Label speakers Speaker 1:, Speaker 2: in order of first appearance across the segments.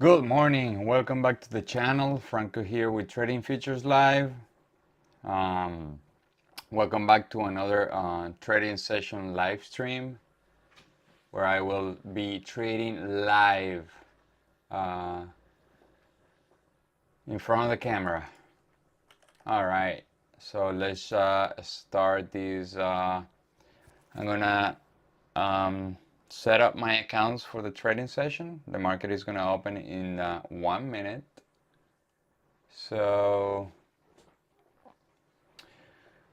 Speaker 1: Good morning, welcome back to the channel. Franco here with Trading Futures Live. Um, Welcome back to another trading session live stream where I will be trading live uh, in front of the camera. All right, so let's start this. I'm gonna set up my accounts for the trading session. The market is gonna open in 1 minute. So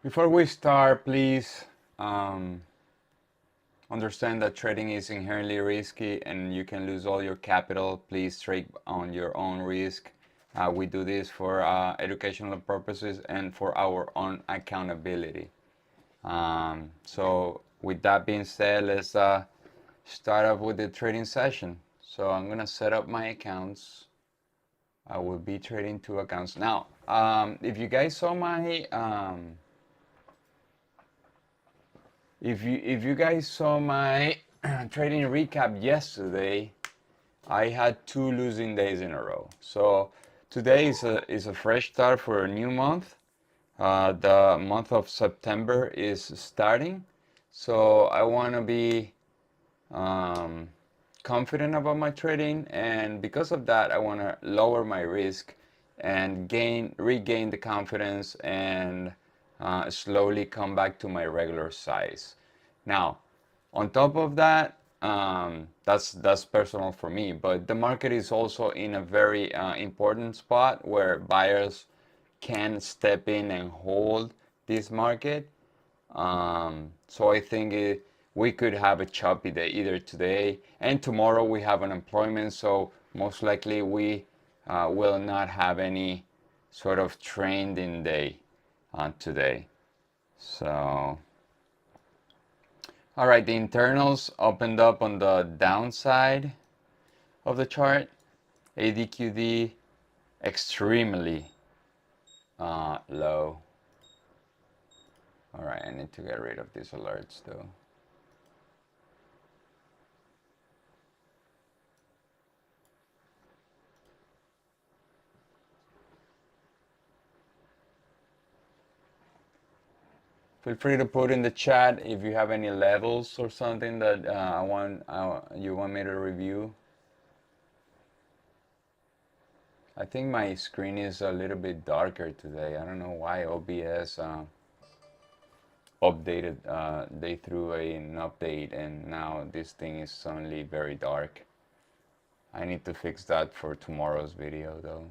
Speaker 1: before we start, please understand that trading is inherently risky and you can lose all your capital. Please trade on your own risk. We do this for educational purposes and for our own accountability. So with that being said, let's start off with the trading session. So I'm gonna set up my accounts. I will be trading 2 accounts. Now, if you guys saw my if you guys saw my trading recap yesterday, I had 2 losing days in a row. So today is a fresh start for a new month. The month of September is starting, so I want to be confident about my trading, and because of that, I want to lower my risk and regain the confidence and slowly come back to my regular size. Now, on top of that, that's personal for me, but the market is also in a very important spot where buyers can step in and hold this market. So I think we could have a choppy day either today and tomorrow. We have unemployment, so most likely we will not have any sort of trending day today. So, all right, the internals opened up on the downside of the chart. ADQD extremely low. All right, I need to get rid of these alerts though. Feel free to put in the chat if you have any levels or something that you want me to review. I think my screen is a little bit darker today. I don't know why. OBS updated. They threw an update and now this thing is suddenly very dark. I need to fix that for tomorrow's video though.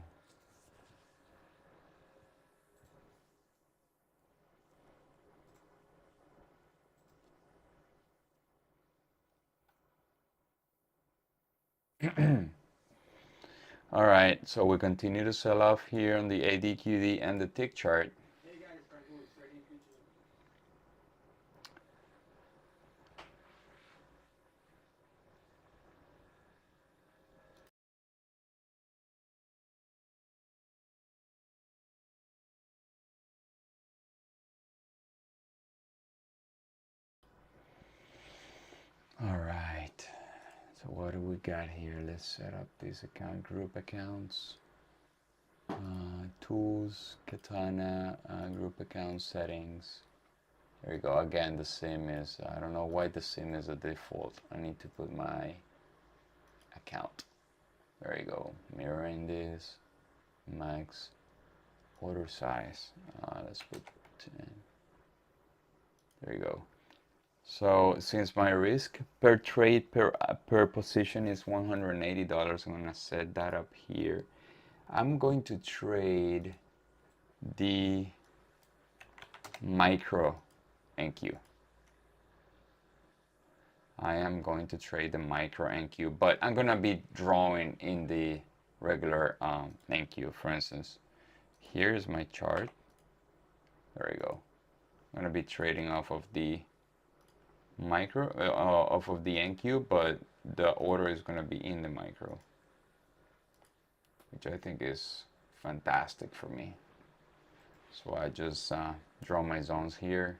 Speaker 1: All right, so we continue to sell off here on the ADQD and the tick chart.
Speaker 2: Hey guys, Franco with Trading Futures.
Speaker 1: All right, so what do we got here? Let's set up these group accounts. Tools, Katana, group account settings. There you go. Again, the sim is, I don't know why the sim is a default. I need to put my account. There you go. Mirroring this, max, order size. Let's put 10. There you go. So since my risk per trade per position is $180, I'm gonna set that up here. I'm going to trade the micro NQ. I am going to trade the micro NQ, but I'm gonna be drawing in the regular NQ. For instance, here's my chart. There you go. I'm gonna be trading off of the micro, off of the NQ, but the order is gonna be in the micro, which I think is fantastic for me. So I just draw my zones here.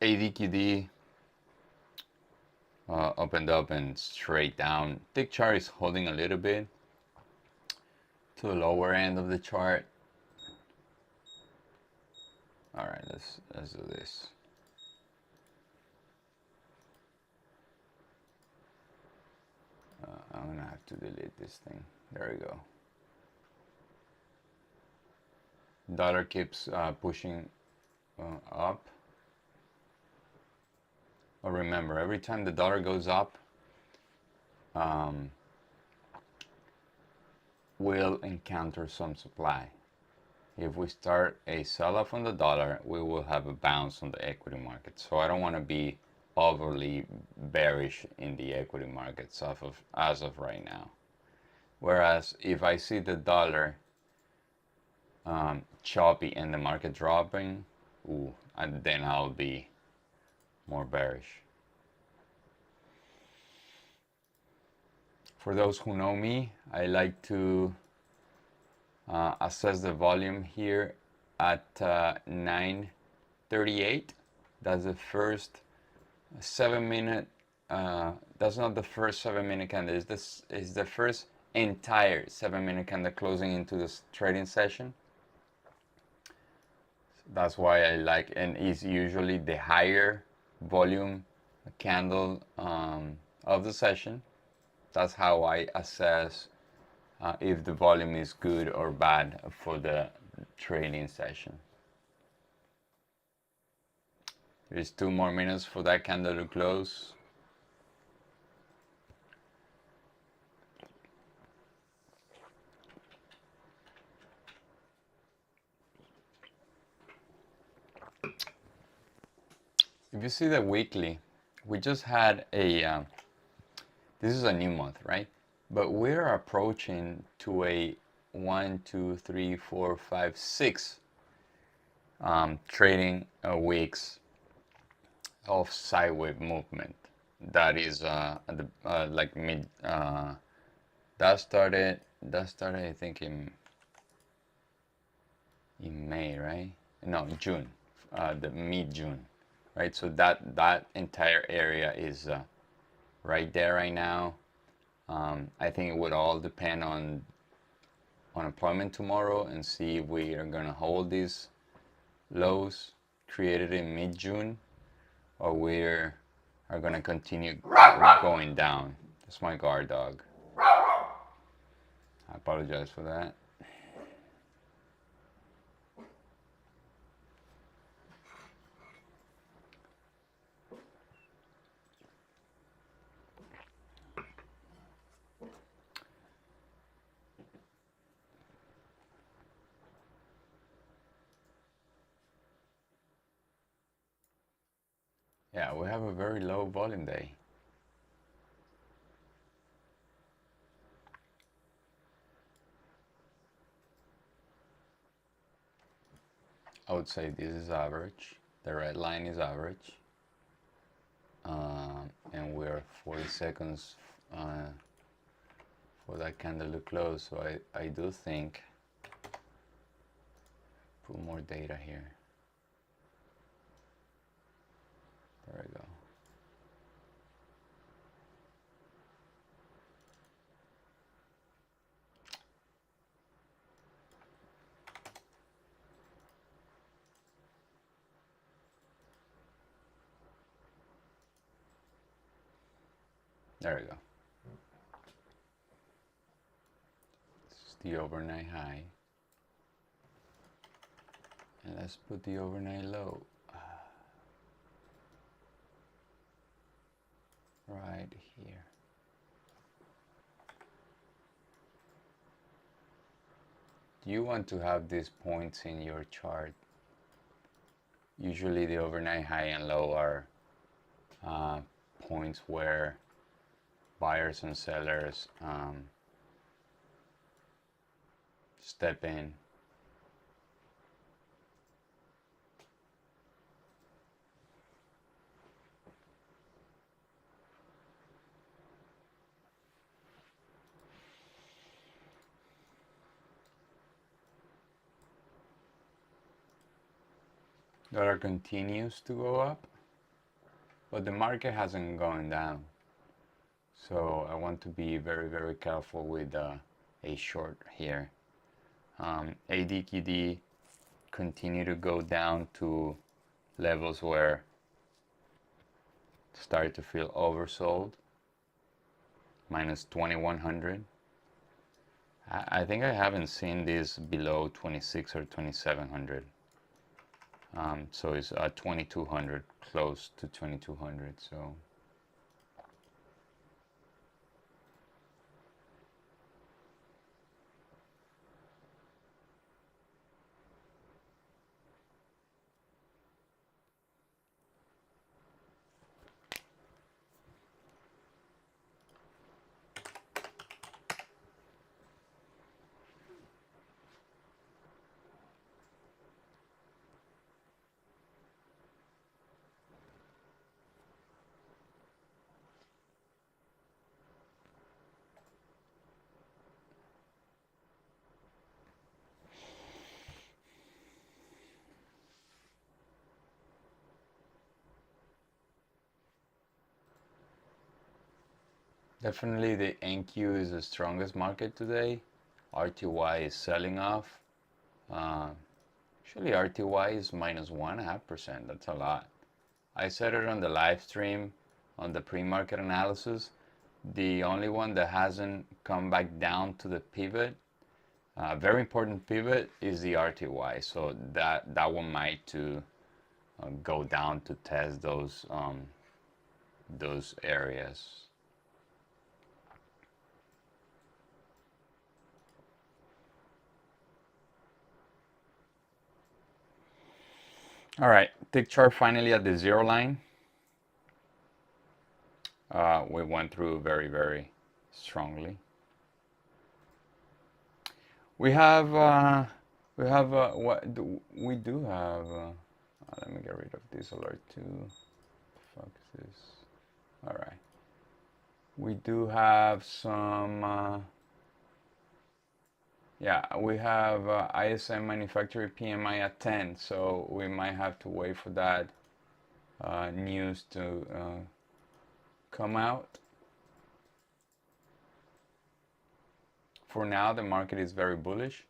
Speaker 1: ADQD opened up and straight down. Tick chart is holding a little bit to the lower end of the chart. All right, let's do this. I'm gonna have to delete this thing. There we go. Dollar keeps pushing up. Oh, remember, every time the dollar goes up, we'll encounter some supply. If we start a sell-off on the dollar, we will have a bounce on the equity market. So I don't want to be overly bearish in the equity markets as of right now. Whereas if I see the dollar choppy and the market dropping, and then I'll be more bearish. For those who know me, I like to assess the volume here at 9:38. That's the first 7-minute. That's not the first 7-minute candle. This is the first entire 7-minute candle closing into this trading session. That's why I like, and it's usually the higher volume candle of the session. That's how I assess if the volume is good or bad for the trading session. There's 2 more minutes for that candle to close. If you see the weekly, we just had a, this is a new month, right? But we're approaching to a 1, 2, 3, 4, 5, 6 trading weeks of sideways movement. That is like mid. That started I think in May, right? No, June, the mid-June, right? So that entire area is right there right now. I think it would all depend on unemployment tomorrow and see if we are gonna hold these lows created in mid-June, or we are gonna continue going down. That's my guard dog. I apologize for that. Yeah, we have a very low volume day. I would say this is average. The red line is average. And we're 40 seconds for that candle to close. So I do think, put more data here. There we go. There we go. This is the overnight high. And let's put the overnight low. Right here. You want to have these points in your chart. Usually the overnight high and low are points where buyers and sellers step in. Dollar continues to go up. but the market hasn't gone down. So I want to be very, very careful with a short here. ADQD continue to go down to levels where start to feel oversold, minus 2100. I think I haven't seen this below 26 or 2700. So it's 2200, close to 2200. So definitely the NQ is the strongest market today. RTY is selling off. Actually, RTY is minus 1.5%. That's a lot. I said it on the live stream on the pre-market analysis. The only one that hasn't come back down to the pivot, very important pivot, is the RTY. So that one might to go down to test those areas. All right, tick chart finally at the zero line. We went through very, very strongly. We have what do, we do have. Let me get rid of this alert too. Fuck this. All right. We do have some. Yeah, we have ISM manufacturing PMI at 10, so we might have to wait for that news to come out. For now, the market is very bullish.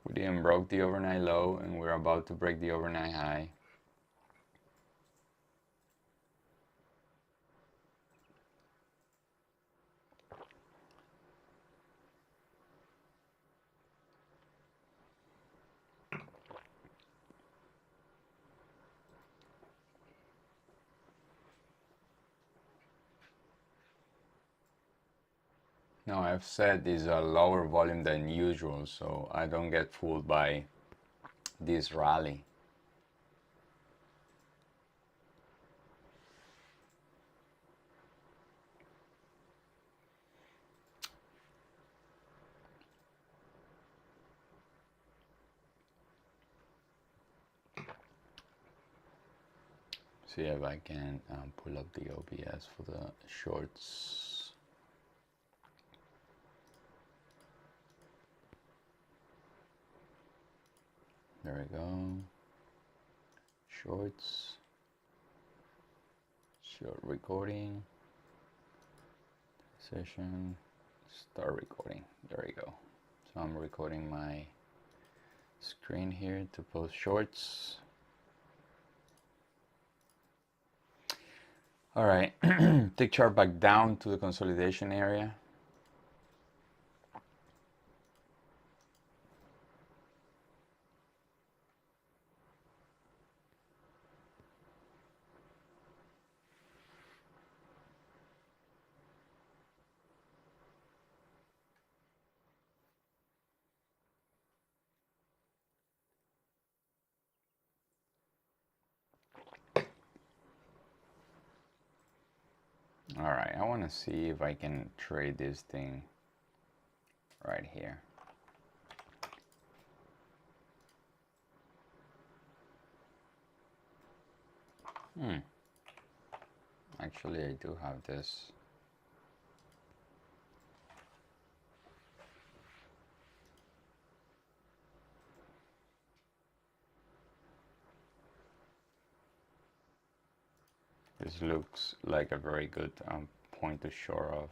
Speaker 1: We didn't broke the overnight low, and we're about to break the overnight high. Now, I've said it's a lower volume than usual, so I don't get fooled by this rally. See if I can pull up the OBS for the shorts. There we go. Shorts. Short recording. Session. Start recording. There we go. So I'm recording my screen here to post shorts. All right. Tick chart back down to the consolidation area. All right, I want to see if I can trade this thing right here. Actually, I do have this. This looks like a very good point to shore off.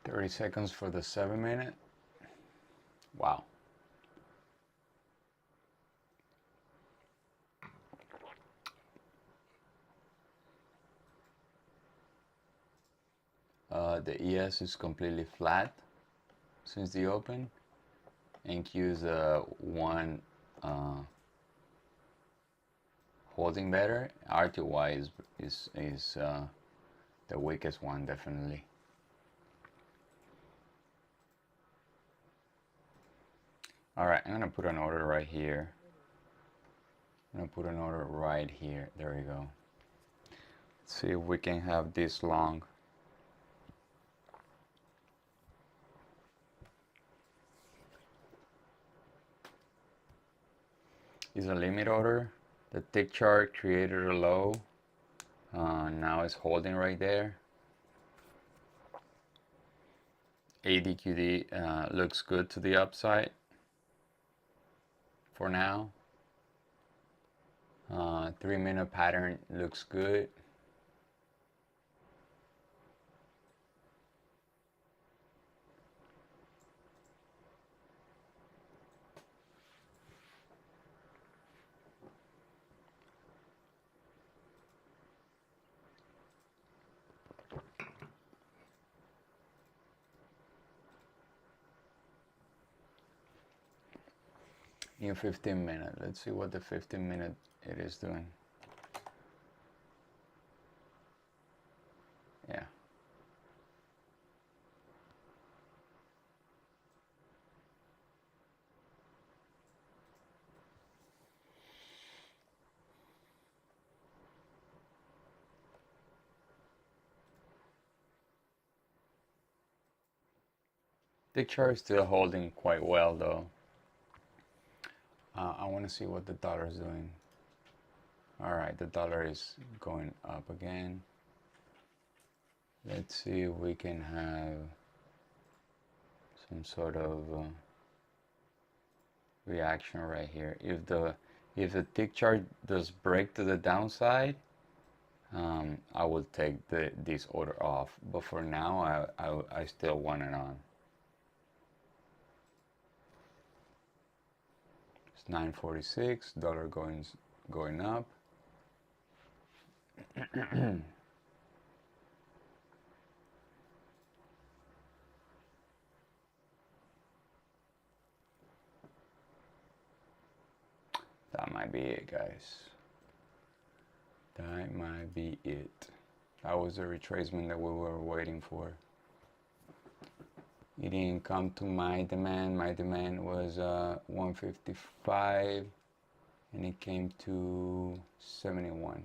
Speaker 1: Thirty seconds for the 7-minute. Wow. The ES is completely flat since the open. NQ is one holding better. RTY is the weakest one, definitely. All right, I'm gonna put an order right here. I'm gonna put an order right here. There we go. Let's see if we can have this long. Is a limit order. The tick chart created a low. Now it's holding right there. ADQD looks good to the upside for now. 3-minute pattern looks good. New 15-minute. Let's see what the 15-minute it is doing. Yeah. The chart is still holding quite well though. I want to see what the dollar is doing. All right, the dollar is going up again. Let's see if we can have some sort of reaction right here. If the tick chart does break to the downside, I will take this order off. But for now, I still want it on. It's 9.46. Dollar going up. That might be it, guys. That might be it. That was the retracement that we were waiting for. It didn't come to my demand. My demand was 155 and it came to 71.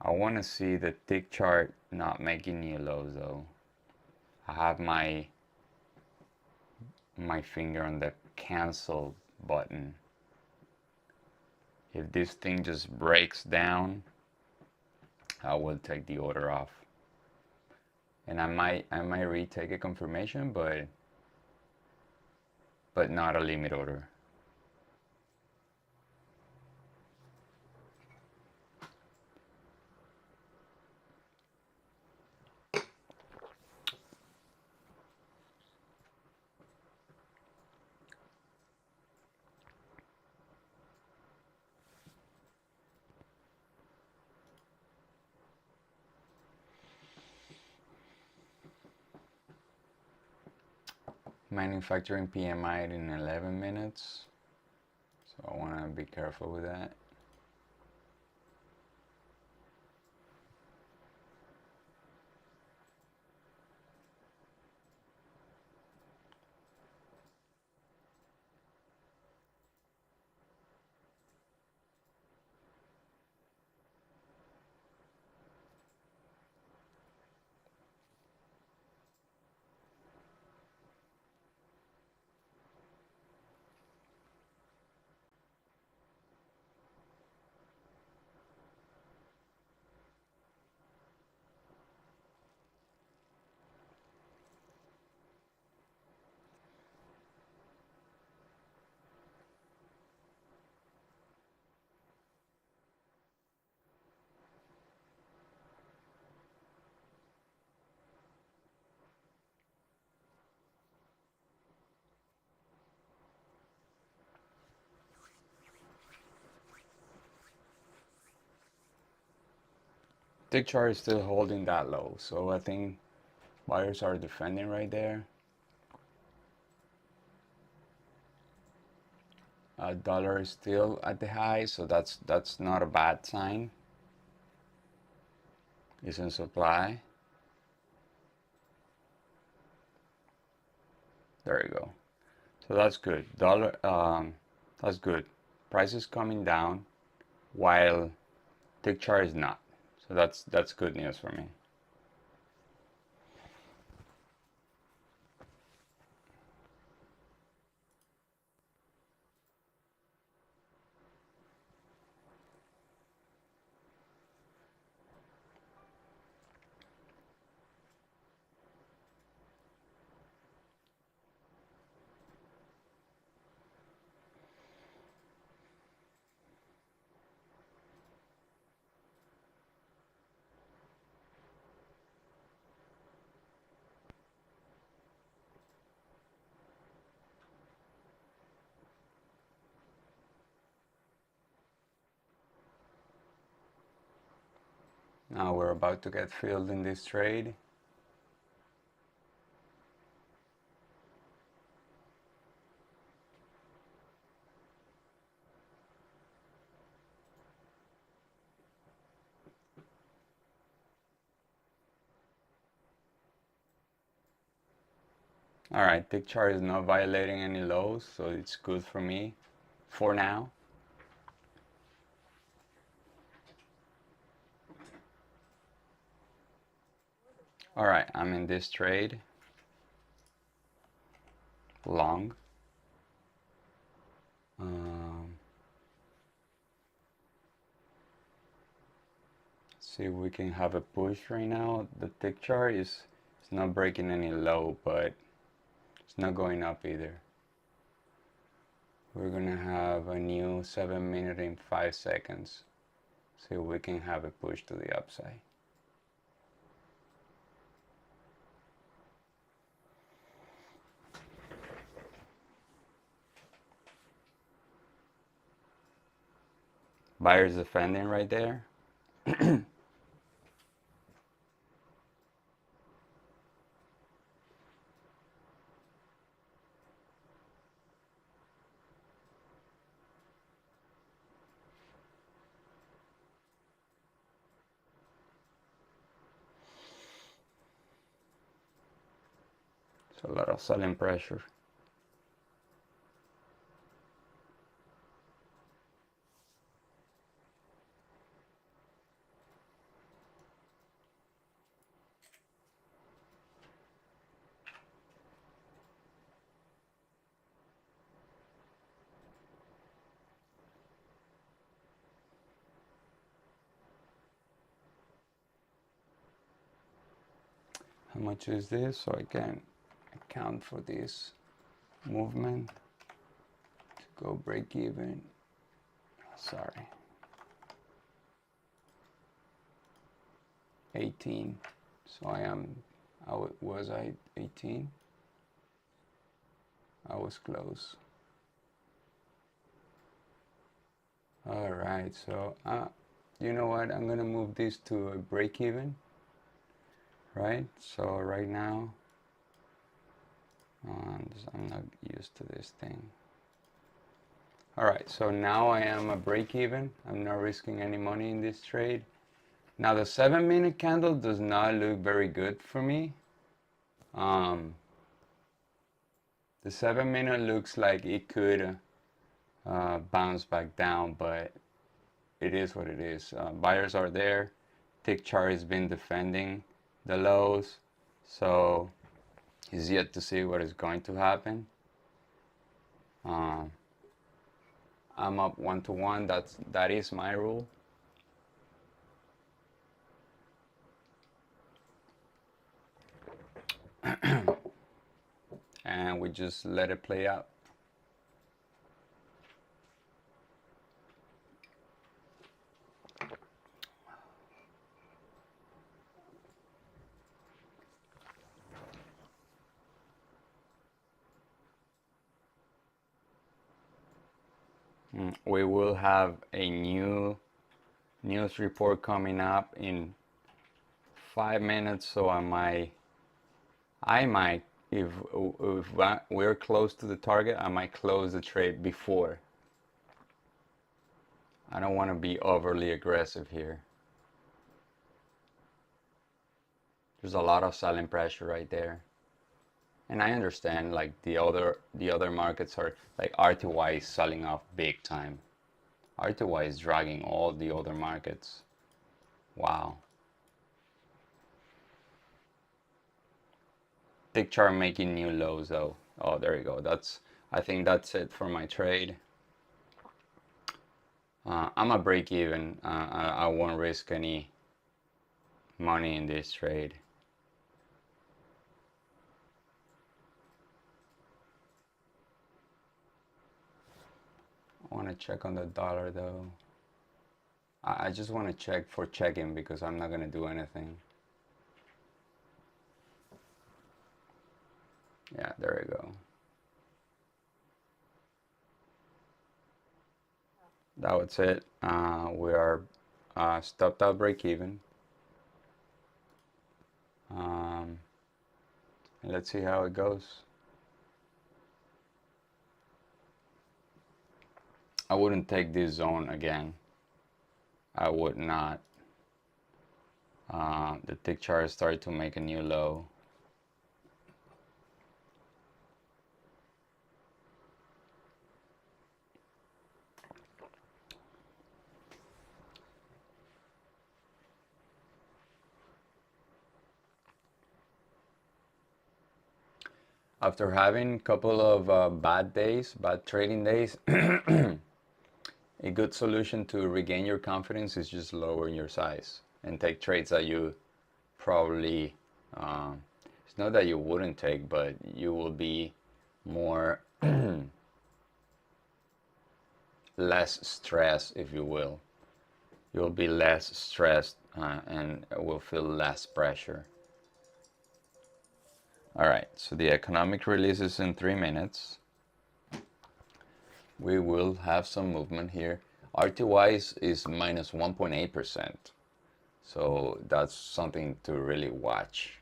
Speaker 1: I want to see the tick chart not making new lows though. I have my finger on the cancel button. If this thing just breaks down, I will take the order off. And I might retake a confirmation, but not a limit order. Manufacturing PMI in 11 minutes. So I want to be careful with that. Tick chart is still holding that low, so I think buyers are defending right there. Dollar is still at the high, so that's not a bad sign. It's in supply. There you go. So that's good. That's good. Price is coming down while tick chart is not. So that's good news for me. Now we're about to get filled in this trade. All right, tick chart is not violating any lows, so it's good for me for now. All right, I'm in this trade, long. See if we can have a push right now. The tick chart is not breaking any low, but it's not going up either. We're gonna have a new 7 minute in 5 seconds. See if we can have a push to the upside. Buyers defending right there. So a lot of selling pressure. How much is this? So I can account for this movement to go break even. Sorry. 18. So was I 18? I was close. All right, so you know what? I'm gonna move this to a break even, right? So right now, I'm not used to this thing. All right, so now I am a break even. I'm not risking any money in this trade. Now the 7 minute candle does not look very good for me. The 7 minute looks like it could bounce back down, but it is what it is. Buyers are there. Tick chart has been defending the lows, so it's yet to see what is going to happen. I'm up 1-to-1. That is my rule. And we just let it play out. We will have a new news report coming up in 5 minutes, so I might, if we're close to the target, I might close the trade before. I don't want to be overly aggressive here. There's a lot of selling pressure right there. And I understand like the other markets are like RTY is selling off big time. RTY is dragging all the other markets. Wow. Tick chart making new lows though. Oh, there you go. I think that's it for my trade. I'm a break even. I won't risk any money in this trade. I want to check on the dollar though. I just want to check for checking because I'm not going to do anything. Yeah, there we go. That was it. We are stopped out break even. And let's see how it goes. I wouldn't take this zone again. I would not. The tick chart started to make a new low. After having a couple of bad trading days, a good solution to regain your confidence is just lowering your size and take trades that you probably, it's not that you wouldn't take, but you will be more, less stressed, if you will. You'll be less stressed and will feel less pressure. All right, so the economic release is in 3 minutes. We will have some movement here. RTY is minus 1.8%. So that's something to really watch.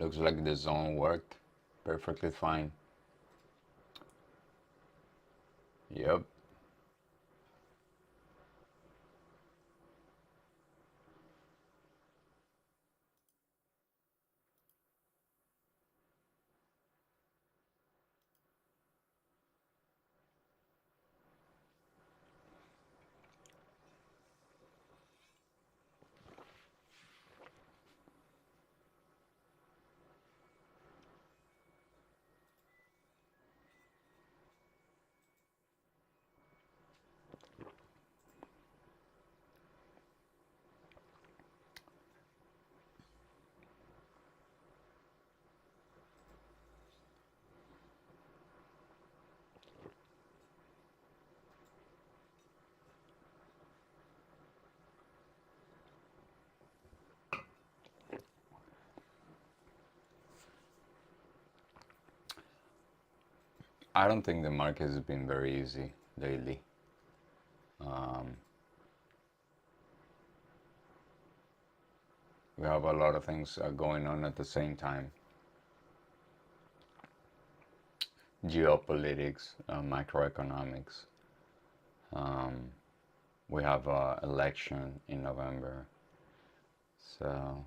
Speaker 1: Looks like the zone worked perfectly fine. Yep. I don't think the market has been very easy lately. We have a lot of things going on at the same time. Geopolitics, macroeconomics. We have an election in November. So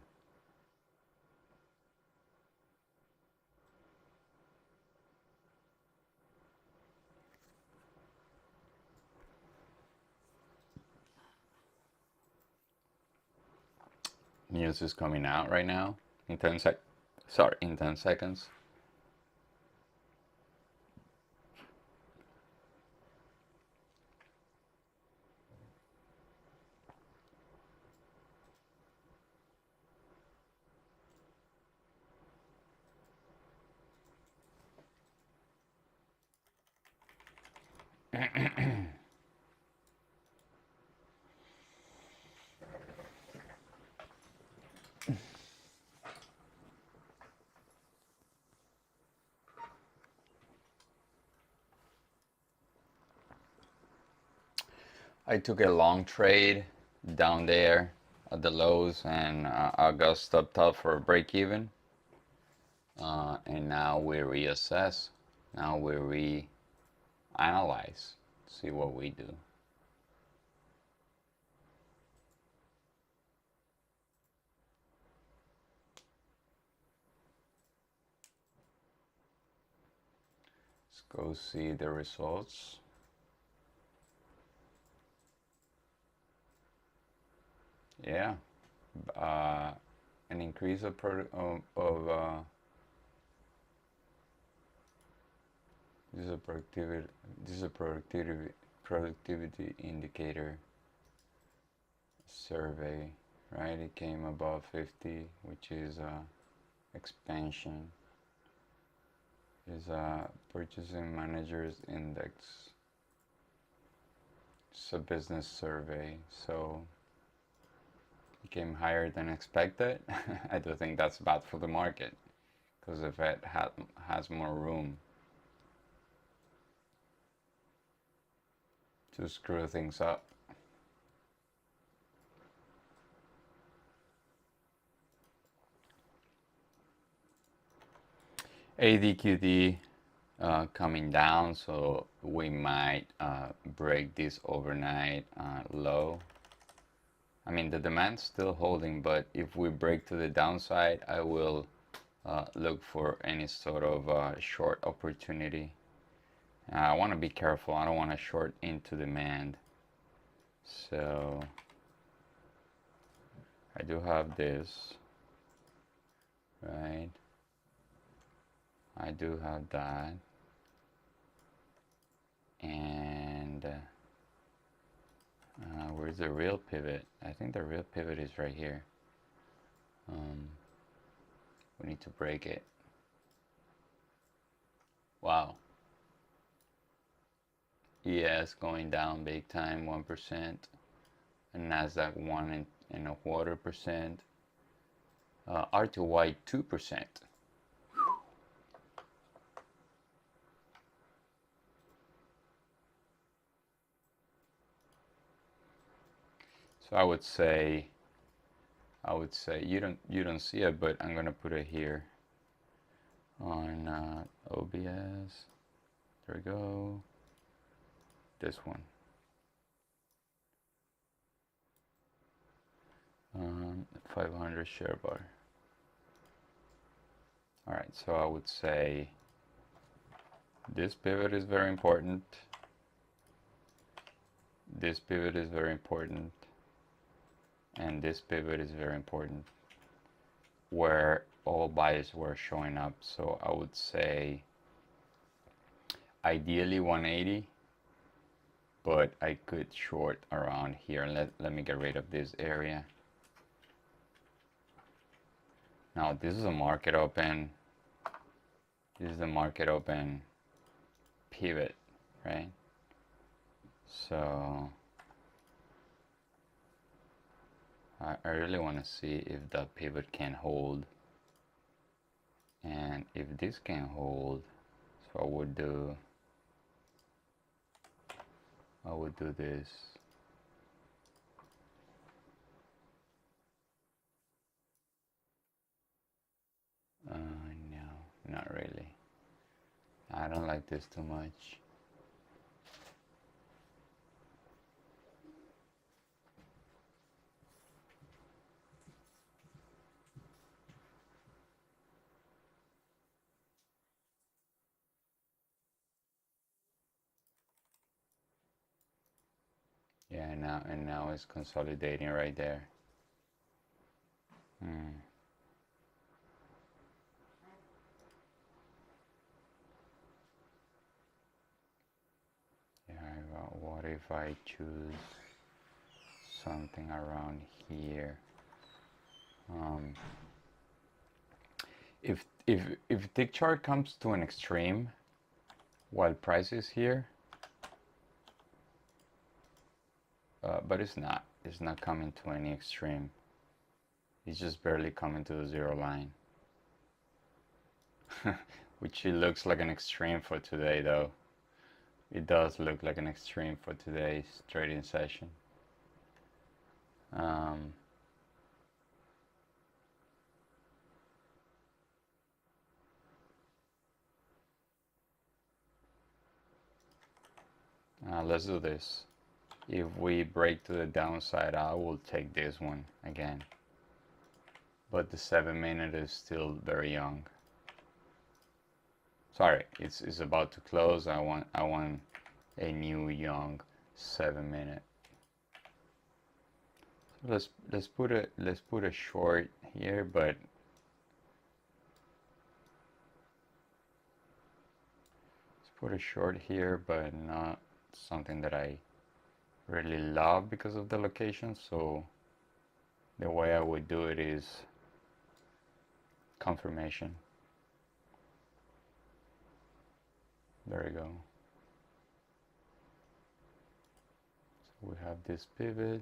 Speaker 1: News is coming out right now in 10 seconds. I took a long trade down there at the lows, and I got stopped up for a break even. And now we reassess. Now we reanalyze, see what we do. Let's go see the results. Yeah, an increase of this is a productivity. This is a productivity indicator survey, right? It came above 50, which is expansion. Is a purchasing managers index. It's a business survey, so it came higher than expected. I do think that's bad for the market, because if it has more room to screw things up. ADQD coming down, so we might break this overnight low. I mean, the demand's still holding, but if we break to the downside, I will look for any sort of short opportunity. I want to be careful. I don't want to short into demand. So I do have this, right? I do have that. And where's the real pivot? I think the real pivot is right here. We need to break it. Wow. ES going down big time, 1%. And Nasdaq 1.25%. R2Y 2%. So I would say you don't see it, but I'm gonna put it here on OBS. There we go. This one. 500 share bar. All right, so I would say this pivot is very important. This pivot is very important. And this pivot is very important, where all buyers were showing up. So I would say ideally 180, but I could short around here. Let me get rid of this area. Now this is a market open. This is the market open pivot, right? So I really want to see if that pivot can hold. And if this can hold, so I would do this. No, not really. I don't like this too much. Yeah, and now it's consolidating right there. Yeah, what if I choose something around here? If tick chart comes to an extreme while price is here, but it's not coming to any extreme. It's just barely coming to the zero line, which it looks like an extreme for today though. It does look like an extreme for today's trading session. Let's do this. If we break to the downside, I will take this one again. But the 7-minute is still very young. Sorry, it's about to close. I want a new young 7-minute. Let's put a short here, but not something that I really love because of the location. So the way I would do it is confirmation. There we go. So we have this pivot,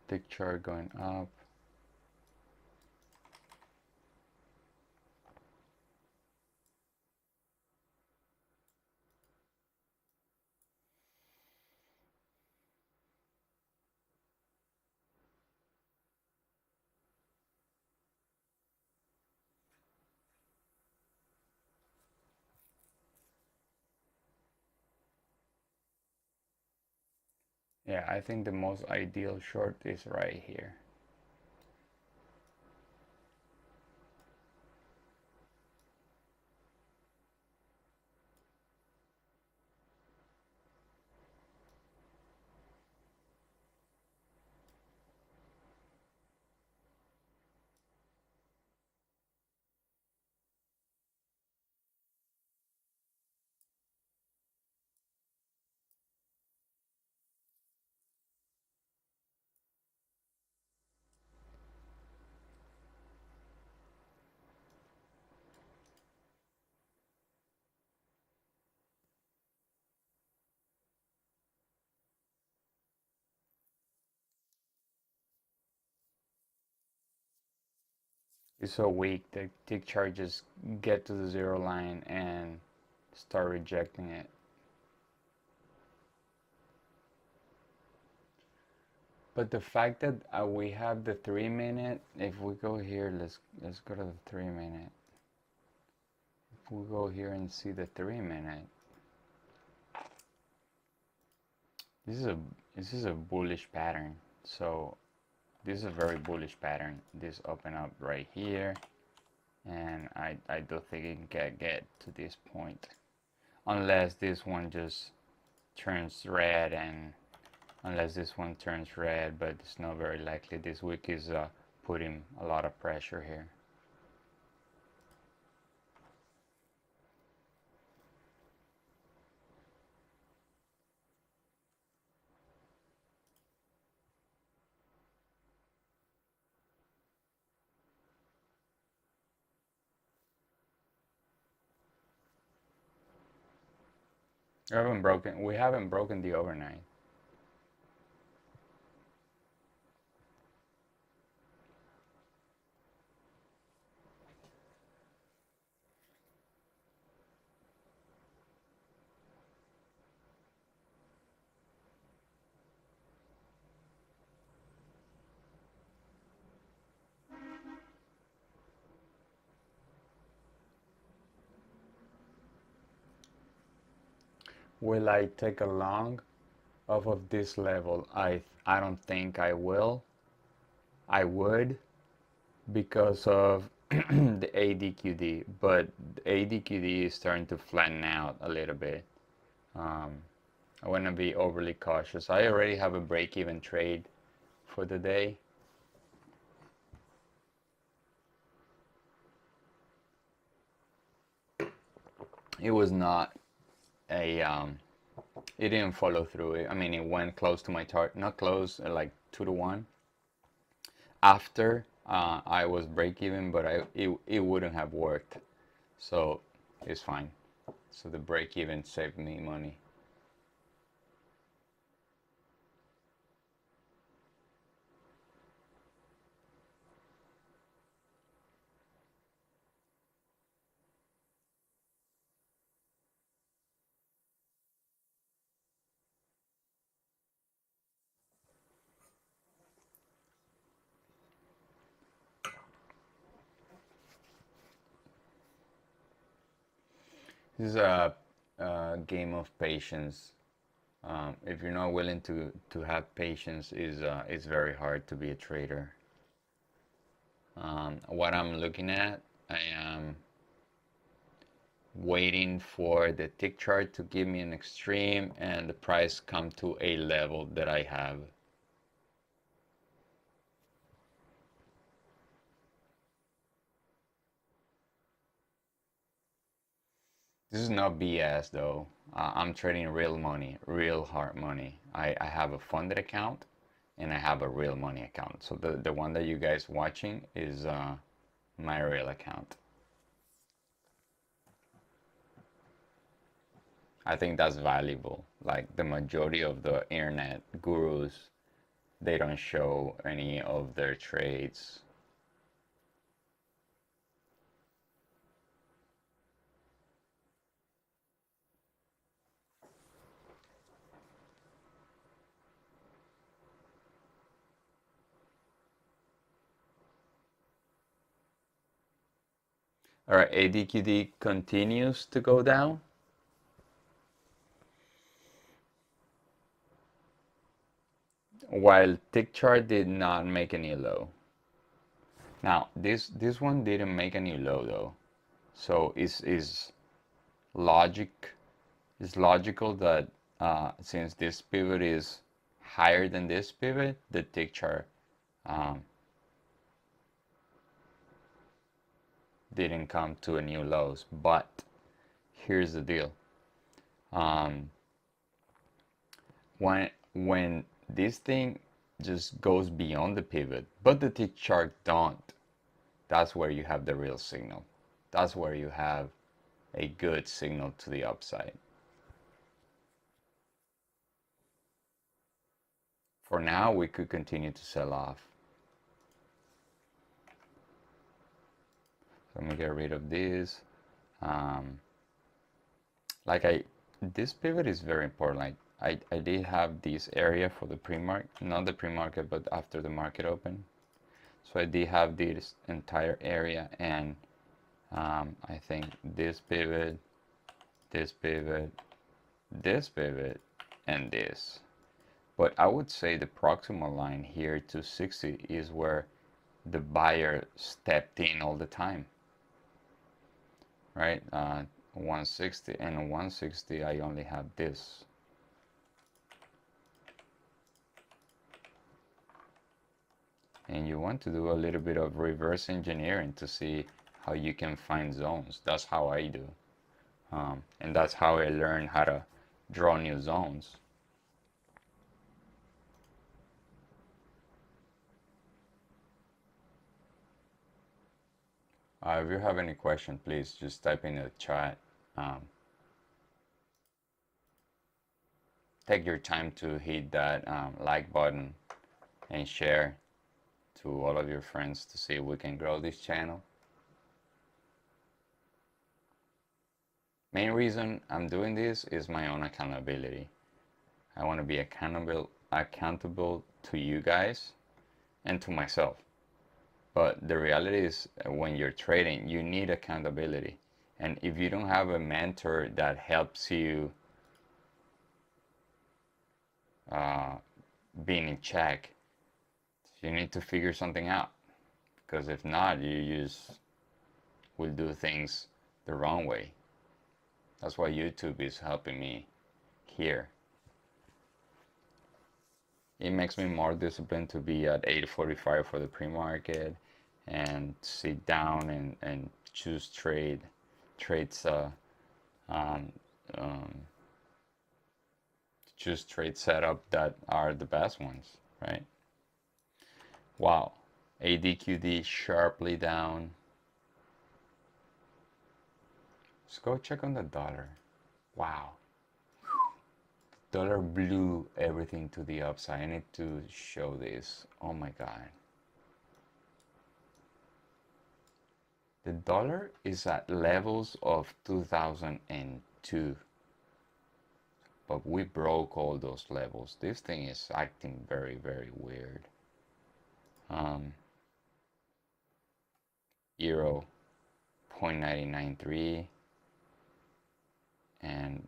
Speaker 1: tick chart going up. Yeah, I think the most ideal short is right here. It's so weak that tick chart just get to the zero line and start rejecting it. But the fact that we have the 3-minute, if we go here, let's go to the 3-minute. If we go here and see the 3-minute, this is a bullish pattern. So this is a very bullish pattern. This open up right here, and I don't think it can get to this point unless this one just turns red, and unless this one turns red, but it's not very likely. This wick is putting a lot of pressure here. We haven't broken the overnight. Will I take a long off of this level? I don't think I will. I would, because of the ADQD, but the ADQD is starting to flatten out a little bit. I want to be overly cautious. I already have a break-even trade for the day. it was not a it didn't follow through. I mean, it went close to my target, not close, like 2 to 1 after I was break even, but it wouldn't have worked. So it's fine. So the break even saved me money. This is a game of patience. If you're not willing to have patience, is it's very hard to be a trader. What I'm looking at, I am waiting for the tick chart to give me an extreme and the price come to a level that I have. This is not BS though. I'm trading real money, real hard money. I have a funded account and I have a real money account. So the one that you guys watching is my real account. I think that's valuable. Like the majority of the internet gurus, they don't show any of their trades. All right, ADQD continues to go down. While tick chart did not make any low. Now this one didn't make any low though. So is logic it's logical that since this pivot is higher than this pivot, the tick chart um, didn't come to a new lows. But here's the deal. Um, when this thing just goes beyond the pivot, but the tick chart don't, that's where you have the real signal. That's where you have a good signal to the upside. For now, we could continue to sell off. Let me get rid of this. Um, this pivot is very important. Like I did have this area for the pre-market, not the pre-market, but after the market open. So I did have this entire area, and I think this pivot, this pivot, this pivot, and this. But I would say the proximal line here to 60 is where the buyer stepped in all the time, right? 160 and 160, I only have this. And you want to do a little bit of reverse engineering to see how you can find zones. That's how I do. And that's how I learned how to draw new zones. If you have any question, please just type in the chat. Take your time to hit that like button and share to all of your friends to see if we can grow this channel. Main reason I'm doing this is my own accountability. I want to be accountable to you guys and to myself. But the reality is when you're trading, you need accountability. And if you don't have a mentor that helps you being in check, you need to figure something out. Because if not, you just will do things the wrong way. That's why YouTube is helping me here. It makes me more disciplined to be at 8:45 for the pre-market and sit down and choose trades um, um, choose trade setup that are the best ones, right? Wow, ADQD sharply down. Let's go check on the dollar. Wow, dollar blew everything to the upside. I need to show this. Oh my God. The dollar is at levels of 2002, but we broke all those levels. This thing is acting very, very weird. Euro 0.993 and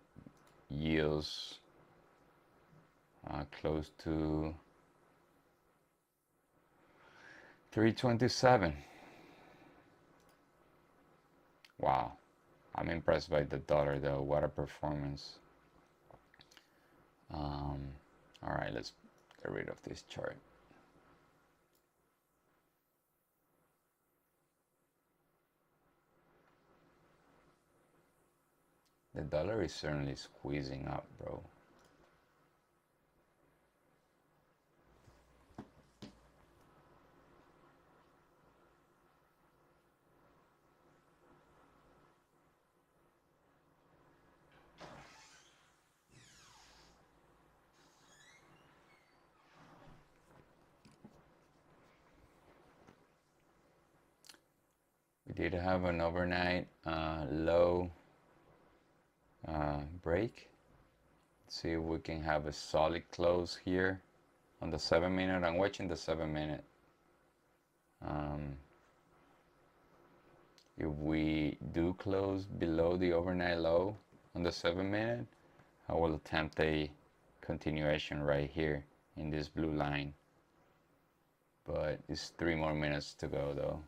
Speaker 1: yields close to 327. Wow, I'm impressed by the dollar though. What a performance. All right, let's get rid of this chart. The dollar is certainly squeezing up, bro. We did have an overnight low break. Let's see if we can have a solid close here on the 7-minute. I'm watching the 7-minute. If we do close below the overnight low on the 7-minute, I will attempt a continuation right here in this blue line. But it's 3 more minutes to go though.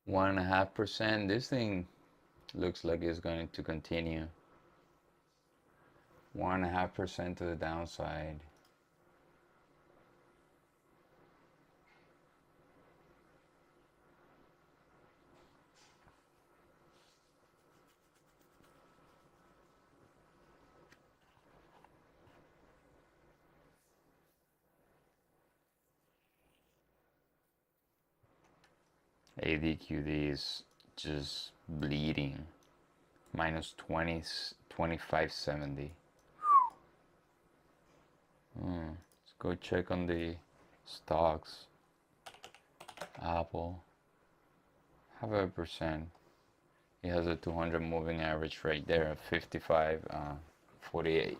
Speaker 1: One and a half percent. This thing looks like it's going to continue. 1.5% to the downside. ADQD is just bleeding. Minus 20, 25.70. Let's go check on the stocks. Apple, 0.5%. It has a 200 moving average right there at 55.48.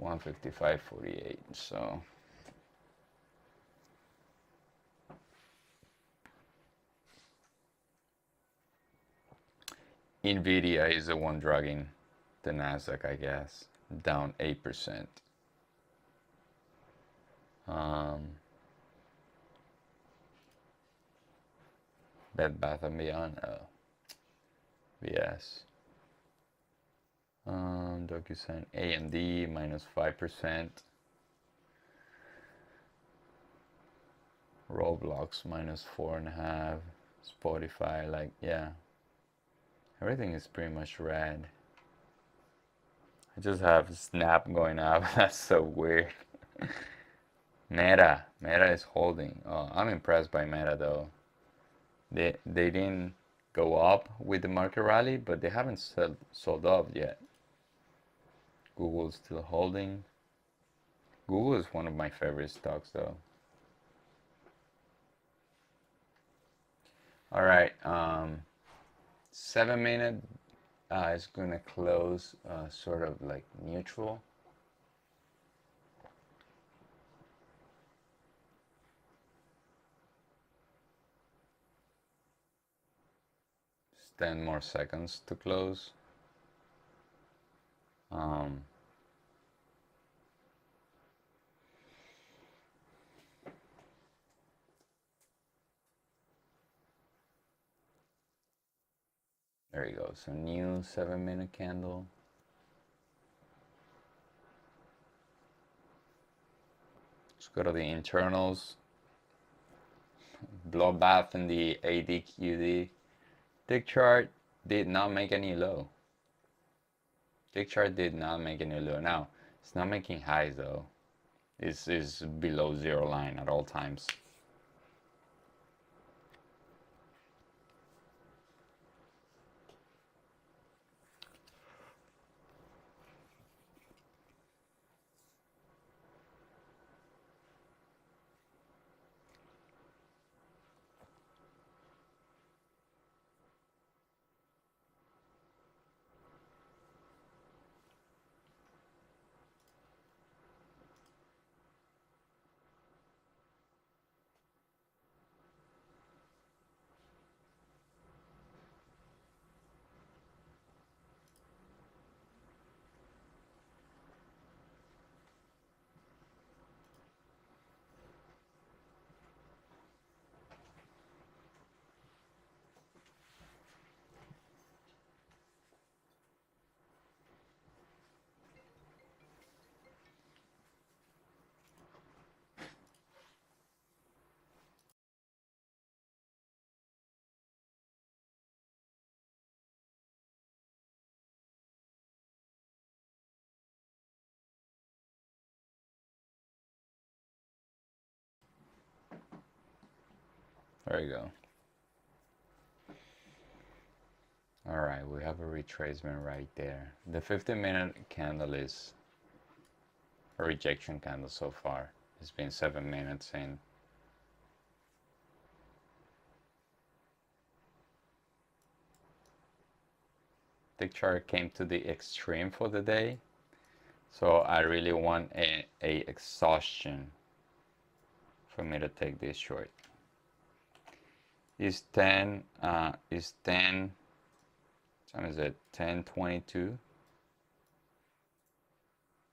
Speaker 1: 155.48. So Nvidia is the one dragging the Nasdaq, I guess, down 8%. Bed Bath and Beyond, BS. DocuSign, AMD minus 5%. Roblox minus 4.5%. Spotify, like, yeah, everything is pretty much red. I just have Snap going up. That's so weird. Meta is holding. Oh, I'm impressed by Meta though. They didn't go up with the market rally, but they haven't sold off yet. Google's still holding. Google is one of my favorite stocks though. All right, 7-minute is gonna close sort of like neutral. Just 10 more seconds to close. There you go. So new 7-minute candle. Let's go to the internals. Bloodbath in the ADQD. Tick chart did not make any low. Tick chart did not make any low. Now, it's not making highs though. It's below zero line at all times. There you go. All right, we have a retracement right there. The 15-minute candle is a rejection candle so far. It's been 7 minutes in. Tick chart came to the extreme for the day. So I really want a exhaustion for me to take this short. Is 10, time is it 10:22?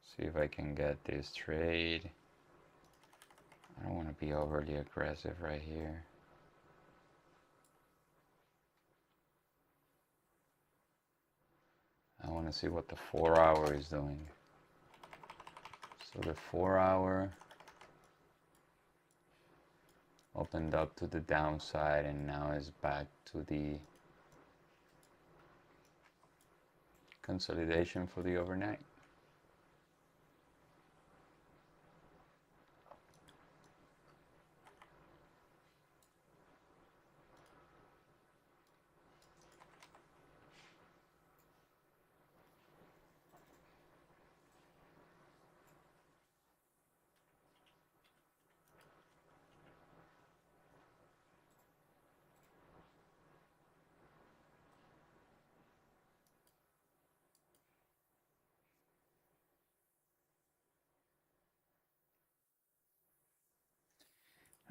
Speaker 1: See if I can get this trade. I don't want to be overly aggressive right here. I want to see what the 4-hour is doing. So the 4-hour opened up to the downside and now is back to the consolidation for the overnight.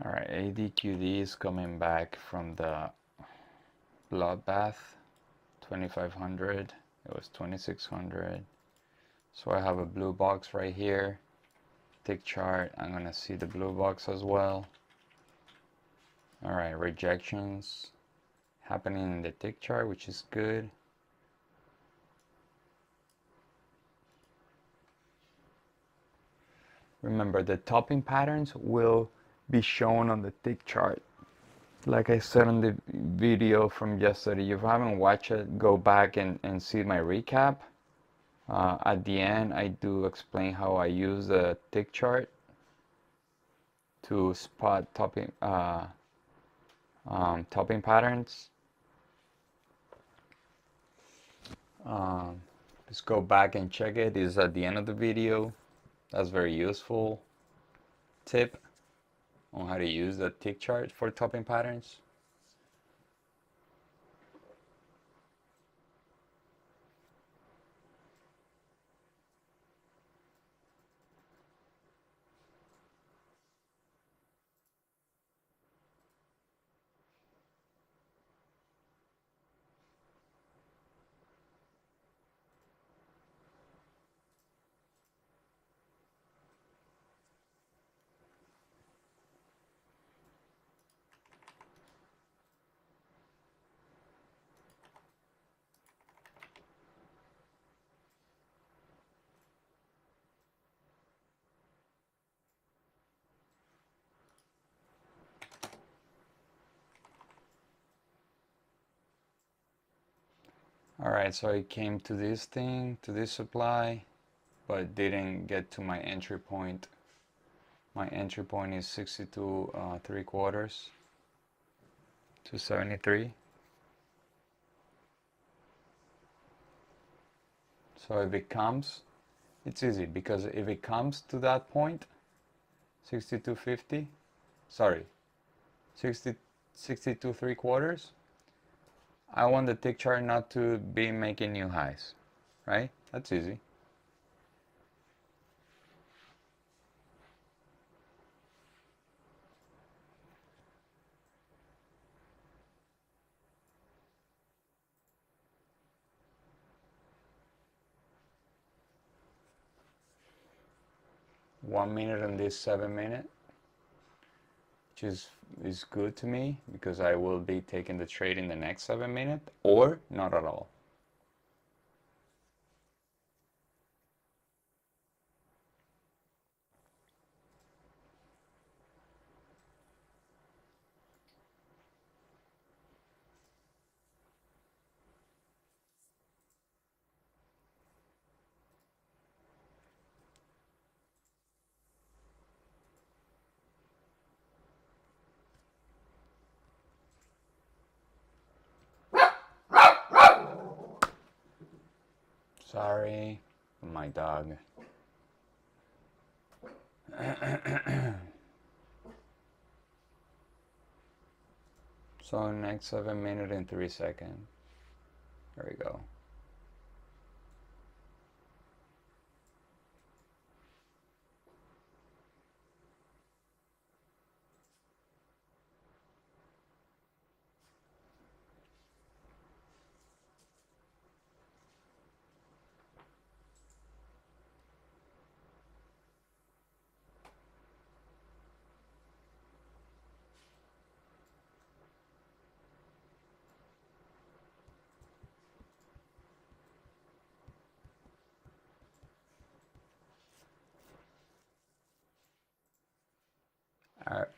Speaker 1: All right, ADQD is coming back from the bloodbath, 2500. It was 2600. So I have a blue box right here. Tick chart. I'm gonna see the blue box as well. All right, rejections happening in the tick chart, which is good. Remember, the topping patterns will be shown on the tick chart. Like I said in the video from yesterday, if you haven't watched it, go back and see my recap. At the end, I do explain how I use the tick chart to spot topping patterns. Just go back and check it. It's at the end of the video. That's very useful tip on how to use the tick chart for topping patterns. All right, so I came to this thing, to this supply, but didn't get to my entry point. My entry point is 62 3/4 to 73. So if it comes, it's easy because if it comes to that point, 62.50, sorry, 60, 62 3/4, I want the tick chart not to be making new highs, right? That's easy. One minute on this 7 minute, which is good to me because I will be taking the trade in the next 7 minute or not at all. Sorry, my dog. So next 7 minute and 3 seconds. There we go.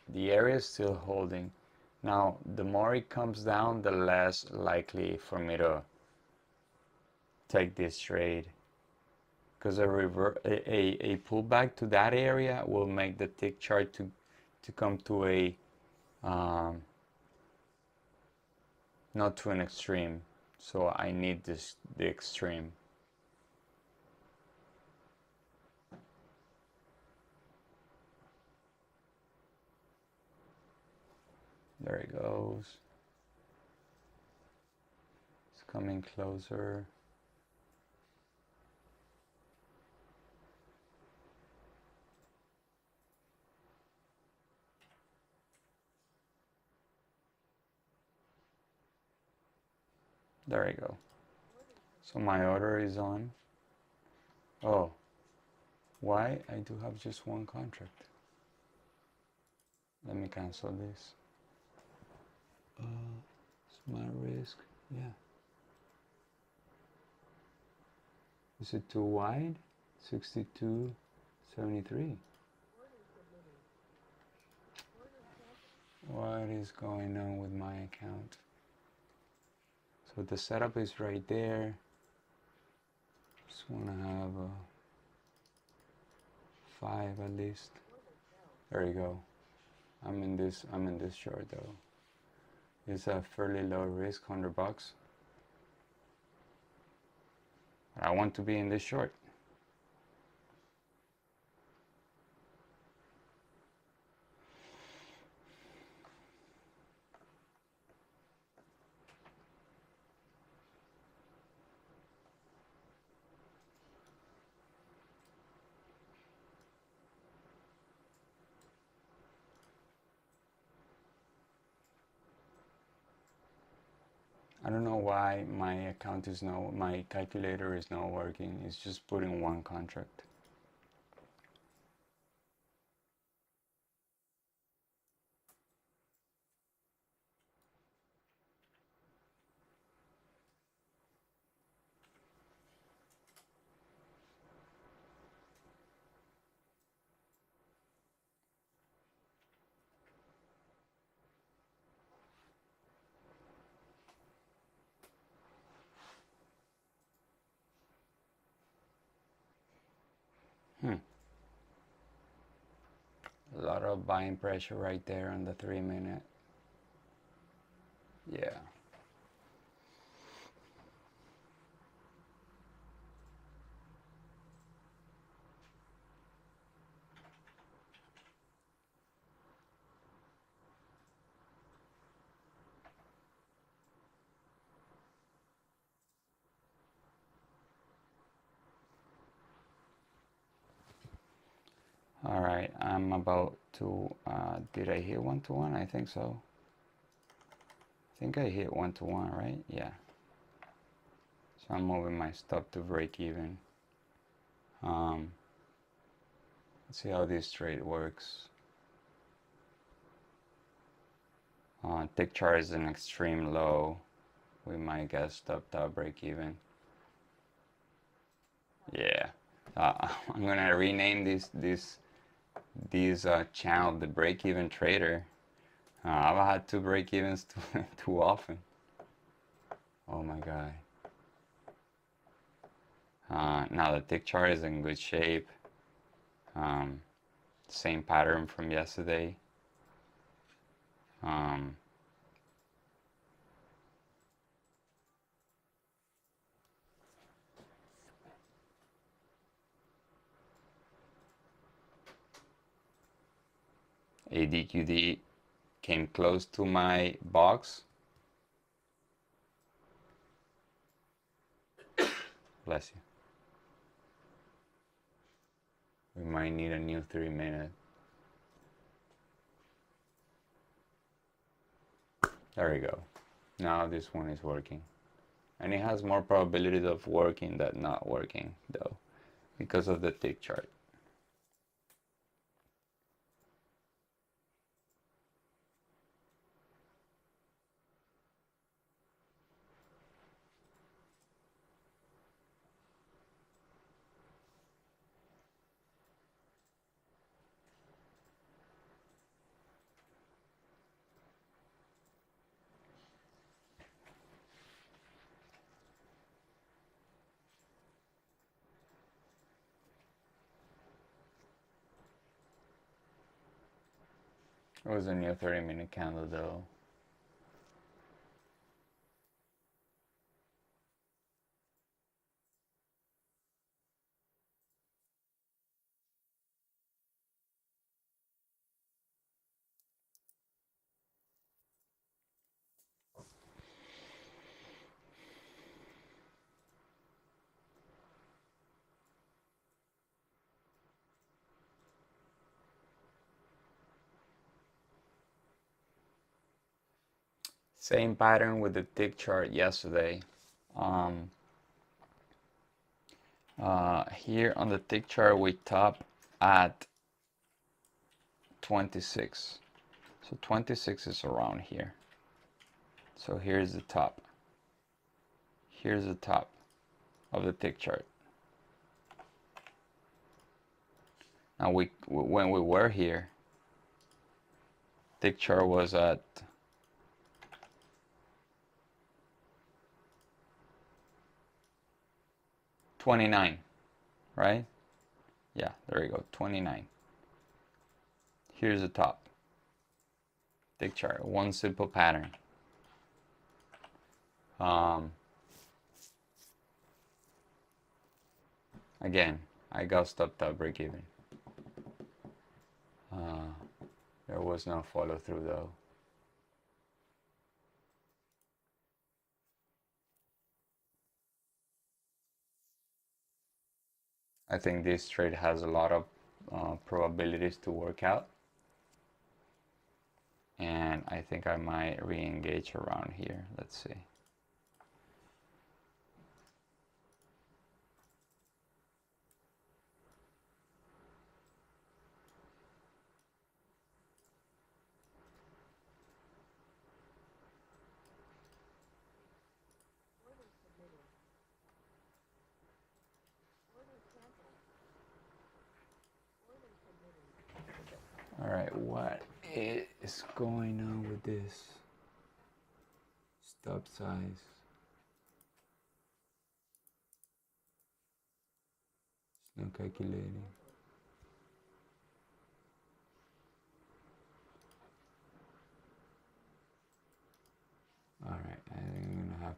Speaker 1: The area is still holding. Now, the more it comes down, the less likely for me to take this trade. Because a pullback to that area will make the tick chart to come to a not to an extreme. So I need the extreme. There it goes. It's coming closer. There we go. So my order is on. Oh, why? I do have just one contract. Let me cancel this. Smart risk, yeah. Is it too wide? 62.73. What is going on with my account? So the setup is right there. Just want to have a 5 at least. There you go. I'm in this short though. It's a fairly low risk, $100. I want to be in this short. I don't know why my calculator is not working. It's just putting one contract. A lot of buying pressure right there on the 3-minute. Yeah. All right, I'm about to, did I hit 1-to-1? I think so. I think I hit 1-to-1, right? Yeah. So I'm moving my stop to break even. Let's see how this trade works. Tick chart is an extreme low. We might get stop to break even. Yeah. I'm gonna rename this channel the break even trader. I've had two break evens too often. Oh my god. Now the tick chart is in good shape. Same pattern from yesterday. ADQD came close to my box. Bless you. We might need a new 3-minute. There we go. Now this one is working. And it has more probability of working than not working though, because of the tick chart. It was a new 30-minute candle though. Same pattern with the tick chart yesterday. Here on the tick chart we top at 26. So 26 is around here. So here's the top. Here's the top of the tick chart. Now when we were here, tick chart was at 29, right? Yeah, there we go, 29. Here's the top. Tick chart, one simple pattern. Again, I got stopped at break even. There was no follow through though. I think this trade has a lot of probabilities to work out. And I think I might re-engage around here. Let's see. All right, what is going on with this stop size? It's not calculating.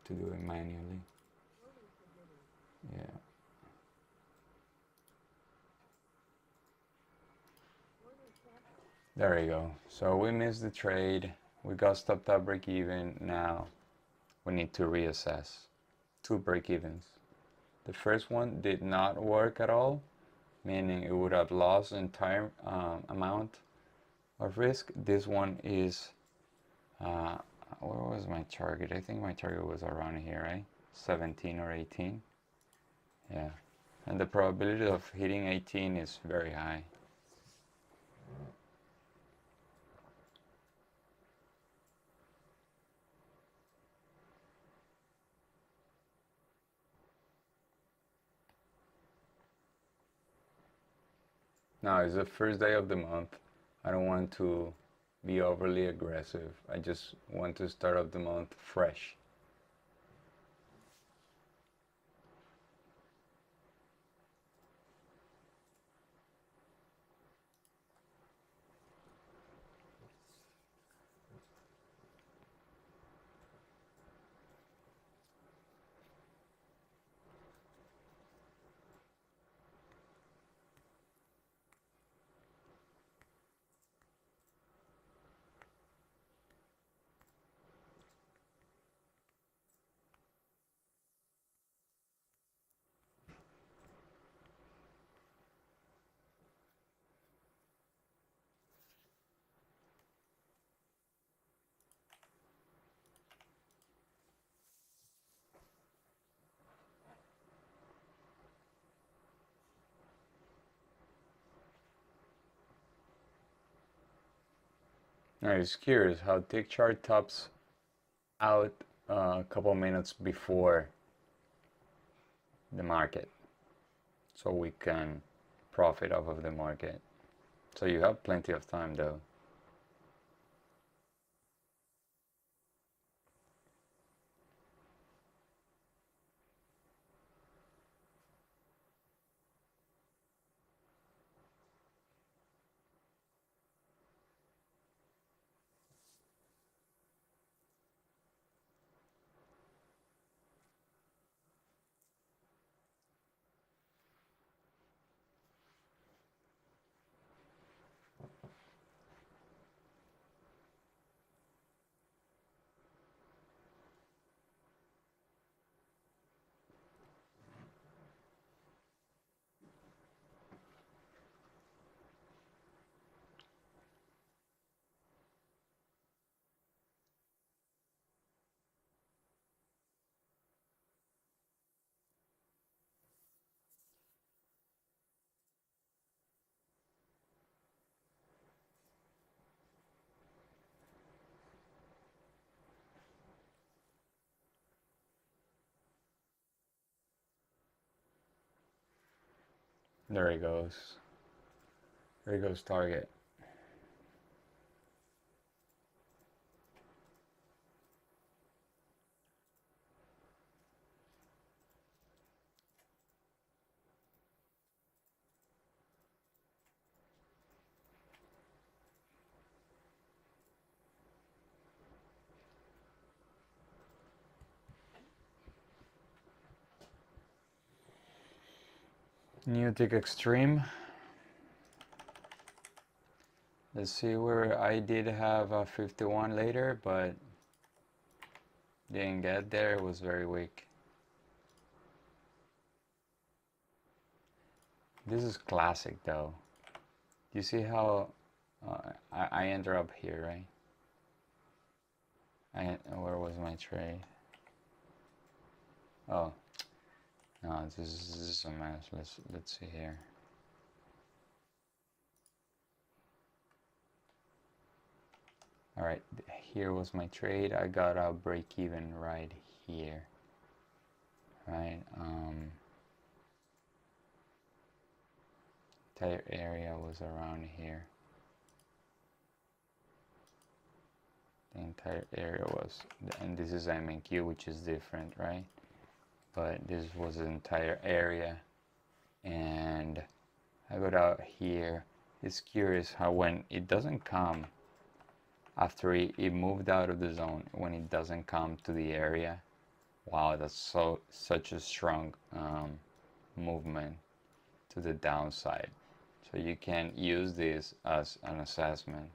Speaker 1: to do it manually. Yeah. There you go. So we missed the trade. We got stopped at break even. Now we need to reassess. Two break evens. The first one did not work at all, meaning it would have lost the entire amount of risk. This one is, where was my target? I think my target was around here, right? 17 or 18. Yeah. And the probability of hitting 18 is very high. Now it's the first day of the month. I don't want to be overly aggressive. I just want to start off the month fresh. Now I was curious how tick chart tops out a couple minutes before the market, so we can profit off of the market. So you have plenty of time though. There he goes. There he goes target. New tick extreme. Let's see where I did have a 51 later, but didn't get there. It was very weak. This is classic though. You see how I enter up here, right? Where was my trade? Oh, no, this is a mess. Let's see here. All right, here was my trade. I got a break even right here, right? Entire area was around here. The entire area was, and this is MNQ, which is different, right? But this was the entire area, and I got out here. It's curious how when it doesn't come after it moved out of the zone, when it doesn't come to the area, Wow, that's such a strong movement to the downside. So you can use this as an assessment.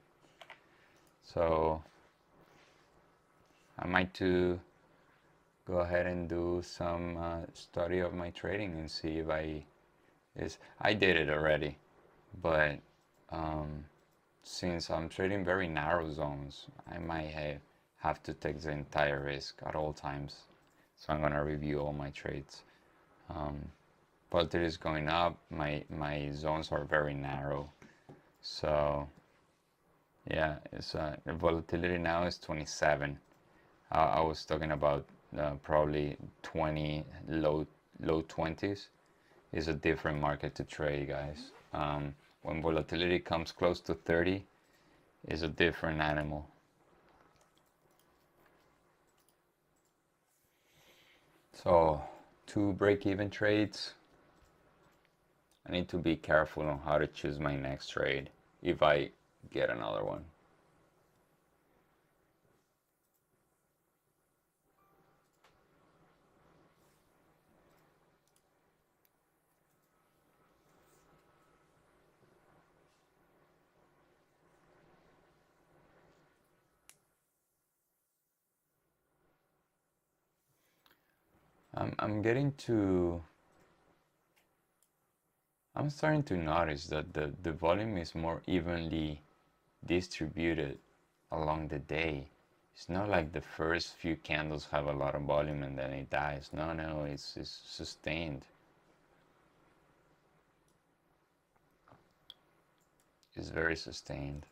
Speaker 1: So I might to go ahead and do some study of my trading and see if I did it already, but um, since I'm trading very narrow zones, I might have to take the entire risk at all times. So I'm gonna review all my trades. Um, Volatility is going up. My zones are very narrow. So yeah, it's the volatility now is 27. I was talking about probably 20, low 20s is a different market to trade, guys. When volatility comes close to 30, is a different animal. So, two break-even trades. I need to be careful on how to choose my next trade if I get another one. I'm getting to I'm starting to notice that the volume is more evenly distributed along the day. It's not like the first few candles have a lot of volume and then it dies. No, no, it's sustained. It's very sustained.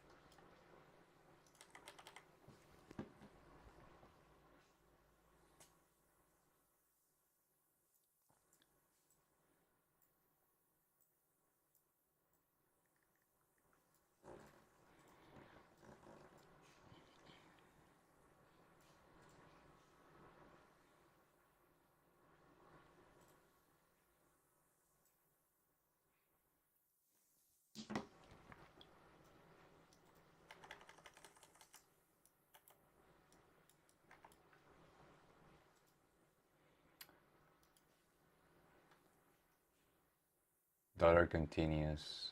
Speaker 1: Dollar continues.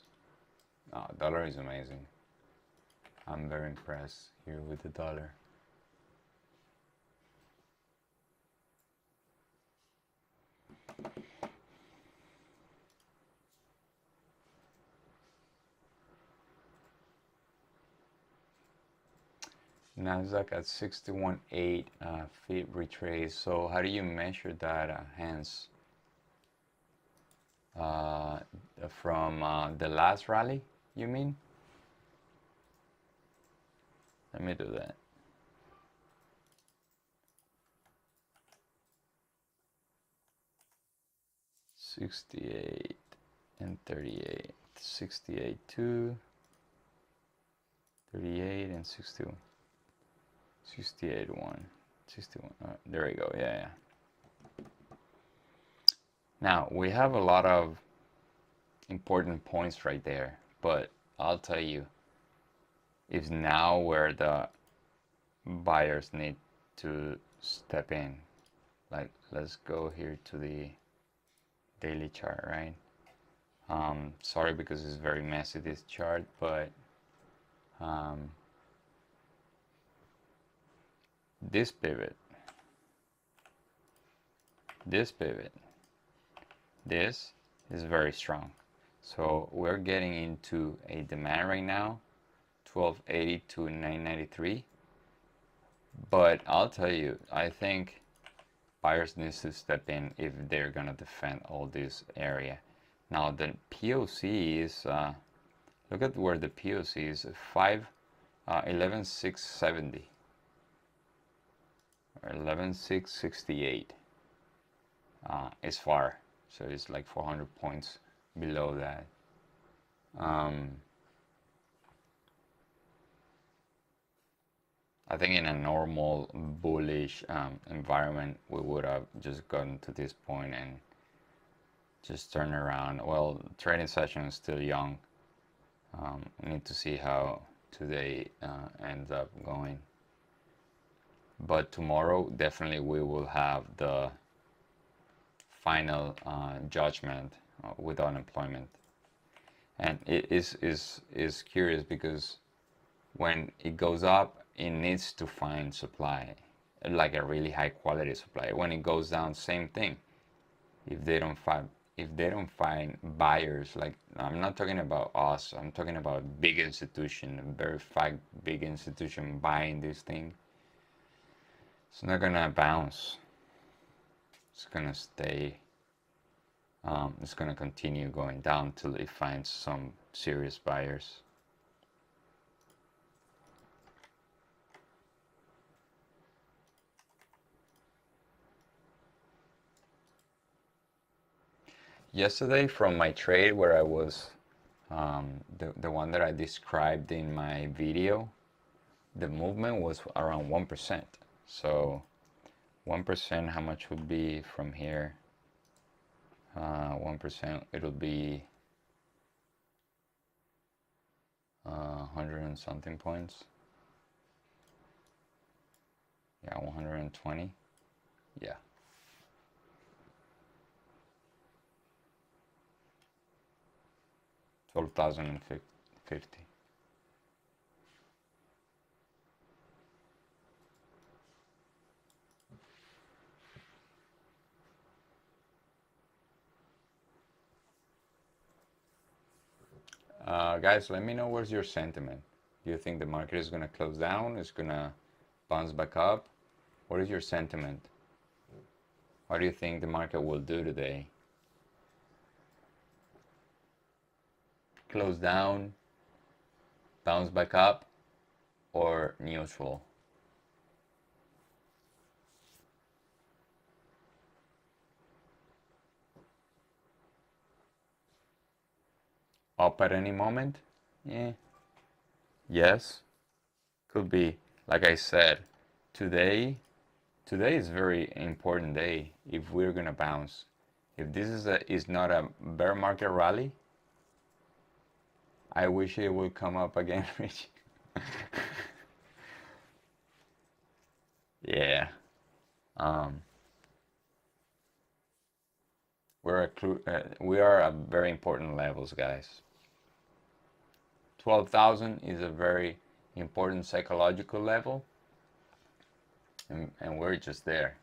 Speaker 1: Oh, dollar is amazing. I'm very impressed here with the dollar. Nasdaq at 61.8 feet retrace. So how do you measure that? Hence, uh, from the last rally, you mean? Let me do that. 68 and 38. 68, 2, 38 and 61. 68, 1. 61. There we go. Yeah, yeah. Now, we have a lot of important points right there, but I'll tell you, is now where the buyers need to step in. Like, let's go here to the daily chart, right? Sorry because it's very messy, this chart, but this pivot, this pivot, this is very strong. So we're getting into a demand right now, 1280 to 993. But I'll tell you, I think buyers need to step in if they're gonna defend all this area. Now the POC is look at where the POC is 11,670 or 11,668 is far, so it's like 400 points below that. I think in a normal bullish environment, we would have just gotten to this point and just turn around. Well, trading session is still young. We need to see how today ends up going. but tomorrow definitely we will have the final judgment with unemployment. And it is curious because when it goes up, it needs to find supply, like a really high quality supply. When it goes down, same thing. If they don't find buyers, like I'm not talking about us, I'm talking about big institution, verified big institution buying this thing, it's not gonna bounce. It's gonna stay. It's gonna continue going down till it finds some serious buyers. Yesterday, from my trade where I was, the one that I described in my video, the movement was around 1%. So 1%, how much would be from here? 1%, it'll be 100 and something points. Yeah, 120. Yeah. $12,050. Guys, let me know what's your sentiment. Do you think the market is going to close down? It's going to bounce back up? What is your sentiment? What do you think the market will do today? Close down, bounce back up, or neutral? Up at any moment? Yeah. Yes. Could be. Like I said, today is very important day if we're gonna bounce. If this is not a bear market rally, I wish it would come up again, Rich. Yeah. Um, we are at very important levels, guys. 12,000 is a very important psychological level, and we're just there.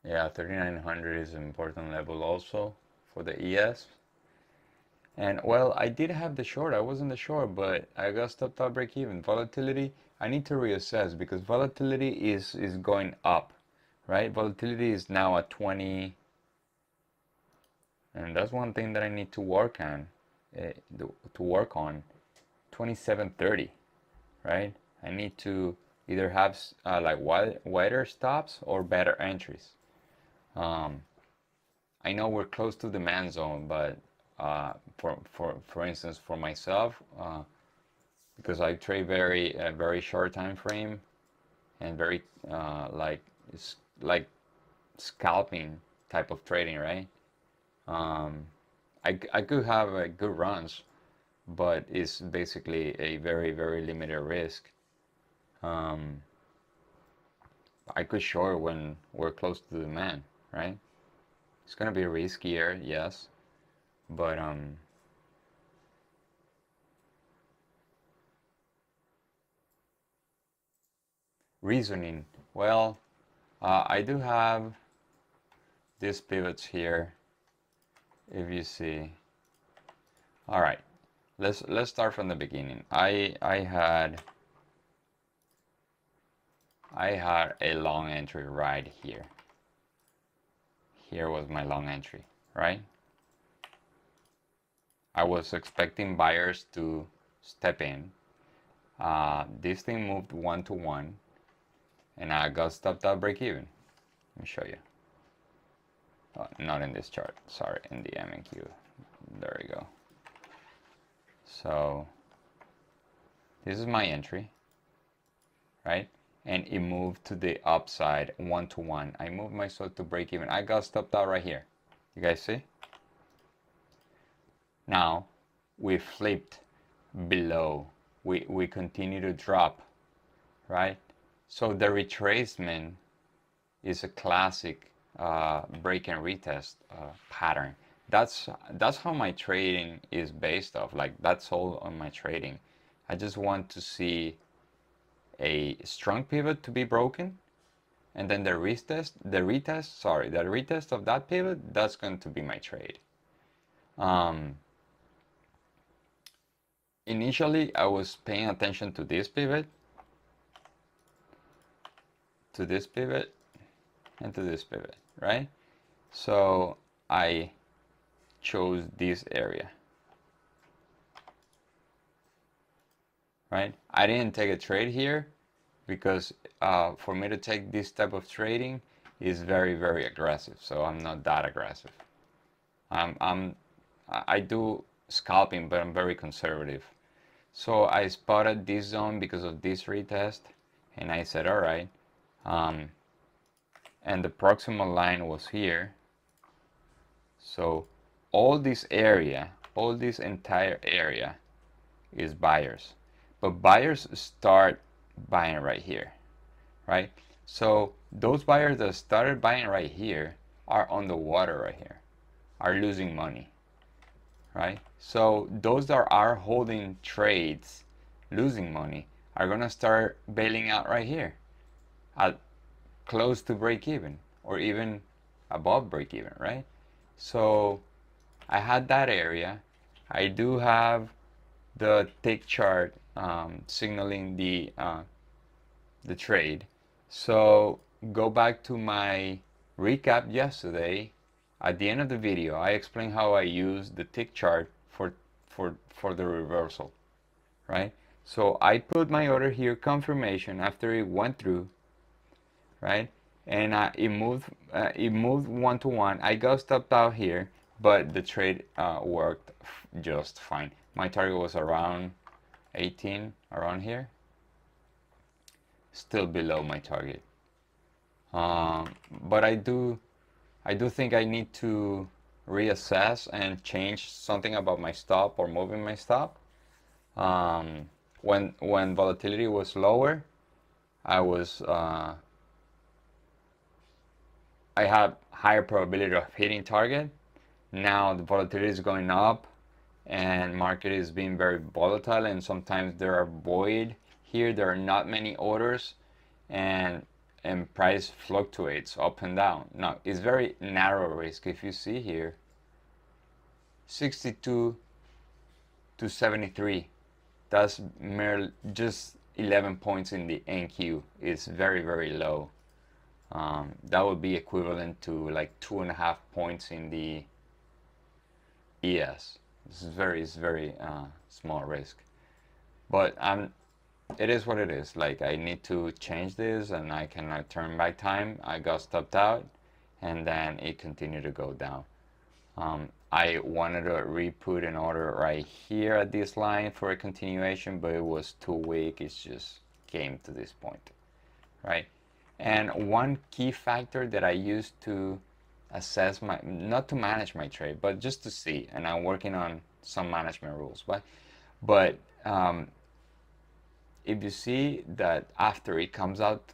Speaker 1: Yeah, 3,900 is an important level also for the ES. And well, I did have the short. I was in the short, but I got stopped at break even. Volatility, I need to reassess because volatility is going up, right? Volatility is now at 20, and that's one thing that I need to work on. To work on 2730, right? I need to either have like wider stops or better entries. Um, I know we're close to the demand zone, but for instance, for myself, because I trade very short time frame and very like scalping type of trading, right? Um, I could have good runs, but it's basically a very limited risk. Um, I could short when we're close to the demand, right? It's gonna be riskier, yes, but reasoning. Well, I do have these pivots here. If you see, all right, let's start from the beginning. I I had a long entry right here. Here was my long entry, right? I was expecting buyers to step in. This thing moved 1-to-1 and I got stopped at break even. Let me show you. Not in this chart, sorry, in the M&Q. There we go. So this is my entry, right? And it moved to the upside 1-to-1. I moved myself to break even. I got stopped out right here. You guys see? Now we flipped below. We continue to drop, right? So the retracement is a classic break and retest pattern. That's how my trading is based off. Like that's all on my trading. I just want to see a strong pivot to be broken, and then the retest of that pivot, that's going to be my trade. Initially I was paying attention to this pivot, and to this pivot, right? So I chose this area, right? I didn't take a trade here because for me to take this type of trading is very, very aggressive. So I'm not that aggressive. I do scalping, but I'm very conservative. So I spotted this zone because of this retest, and I said, all right. And the proximal line was here. So all this entire area is buyers. But buyers start buying right here, right? So those buyers that started buying right here are on the water right here, are losing money, right? So those that are holding trades, losing money, are gonna start bailing out right here at close to break even or even above break even, right? So I had that area. I do have the tick chart signaling the trade. So go back to my recap yesterday. At the end of the video, I explained how I use the tick chart for the reversal, right? So I put my order here, confirmation after it went through, right? And it moved 1-to-1. I got stopped out here, but the trade worked just fine. My target was around 18, around here. Still below my target. But I do think I need to reassess and change something about my stop or moving my stop. When volatility was lower, I had higher probability of hitting target. Now the volatility is going up and market is being very volatile, and sometimes there are void here. There are not many orders, and price fluctuates up and down. Now it's very narrow risk. If you see here, 62 to 73, that's merely just 11 points in the NQ. It's very, very low. That would be equivalent to like 2.5 points in the ES. This is very small risk, but it is what it is. Like I need to change this, and I cannot turn back time. I got stopped out, and then it continued to go down. I wanted to re-put an order right here at this line for a continuation, but it was too weak. It just came to this point, right? And one key factor that I used to assess my, not to manage my trade, but just to see, and I'm working on some management rules, but if you see that after it comes out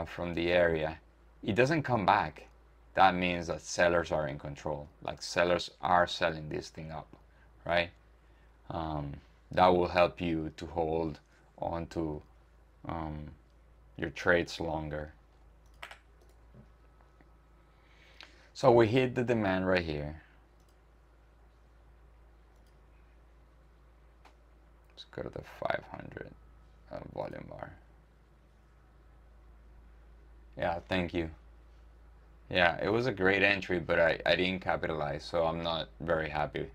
Speaker 1: from the area, it doesn't come back, that means that sellers are in control. Like sellers are selling this thing up, right? That will help you to hold on to your trades longer. So we hit the demand right here. Let's go to the 500 volume bar. Yeah, thank you. Yeah, it was a great entry, but I didn't capitalize, so I'm not very happy.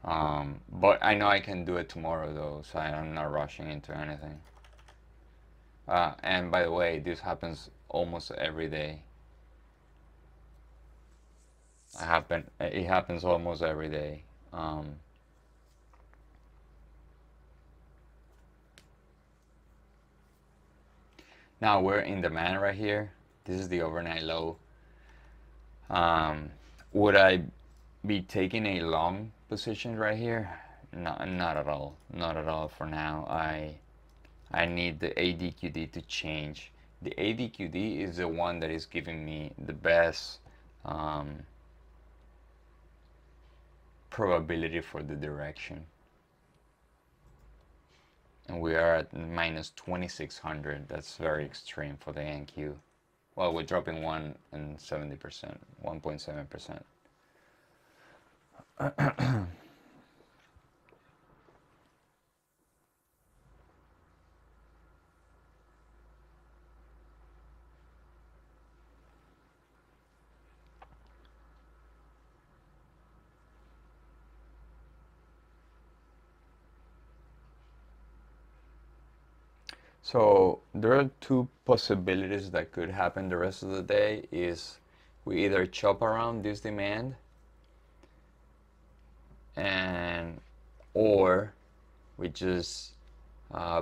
Speaker 1: But I know I can do it tomorrow though, so I'm not rushing into anything. And by the way, this happens almost every day. It happens almost every day. Now we're in demand right here. This is the overnight low. Um, would I be taking a long position right here? No, not at all. Not at all for now. I need the ADQD to change. The ADQD is the one that is giving me the best um, probability for the direction. And we are at minus 2600. That's very extreme for the NQ. Well, we're dropping 1.70%, 1.7%. So there are two possibilities that could happen the rest of the day is we either chop around this demand and or we just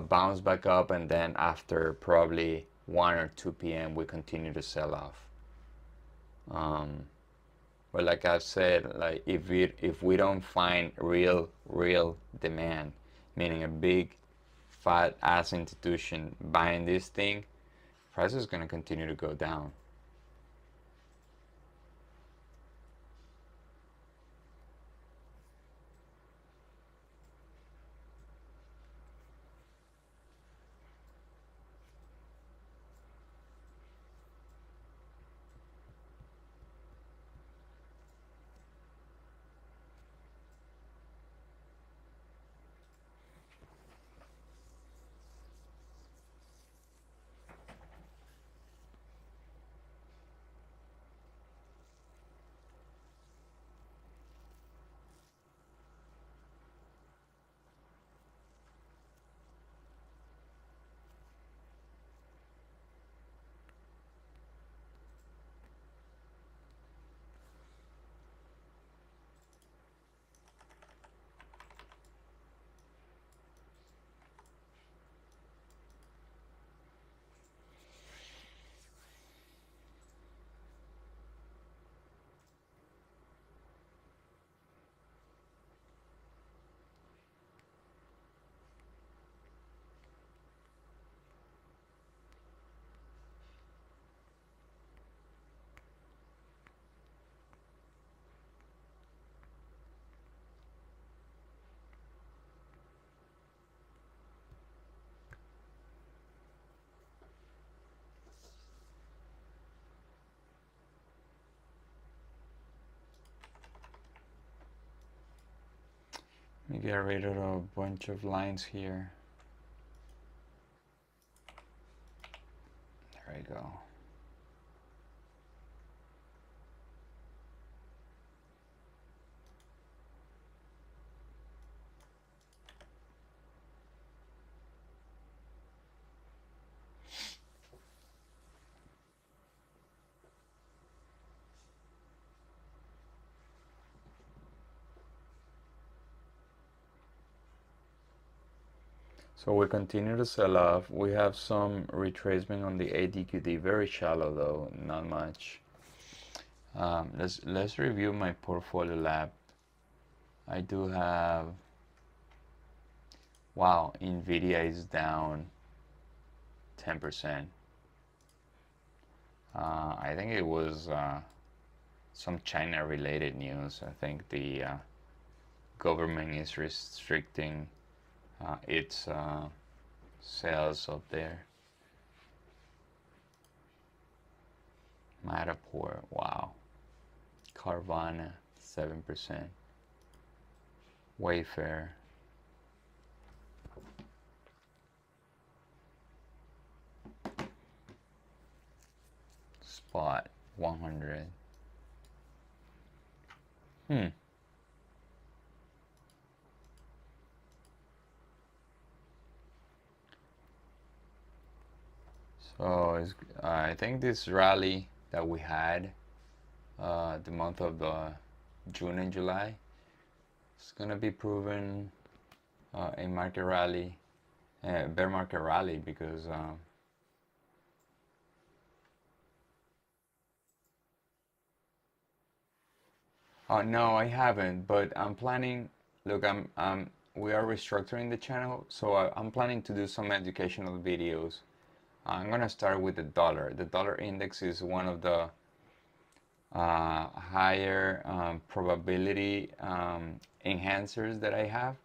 Speaker 1: bounce back up and then after probably 1 or 2 p.m. we continue to sell off. But like I've said, like if we don't find real demand, meaning a big fat ass institution buying this thing, price is gonna continue to go down. Let me get rid of a bunch of lines here. There we go. So we continue to sell off. We have some retracement on the ADQD, very shallow though, not much. Let's review my portfolio lab. I do have, wow, Nvidia is down 10%. I think it was some China related news. I think the government is restricting its sales up there. Matterport, wow. Carvana, 7%. Wayfair. spot 100. So I think this rally that we had the month of June and July is gonna be proven a market rally, bear market rally, because no, I haven't, but I'm planning. Look, we are restructuring the channel, so I'm planning to do some educational videos. I'm gonna start with the dollar. The dollar index is one of the higher probability enhancers that I have.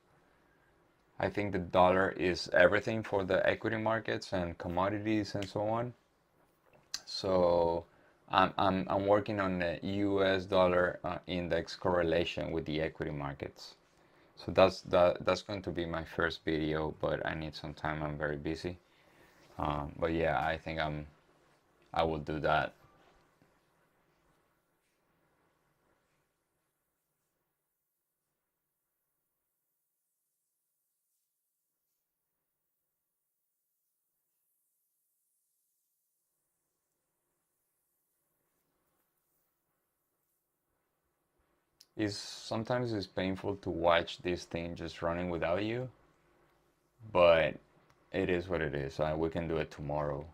Speaker 1: I think the dollar is everything for the equity markets and commodities and so on. So I'm working on the US dollar index correlation with the equity markets. So that's going to be my first video, but I need some time. I'm very busy. But yeah, I think I will do that. Is sometimes it's painful to watch this thing just running without you, but it is what it is. We can do it tomorrow,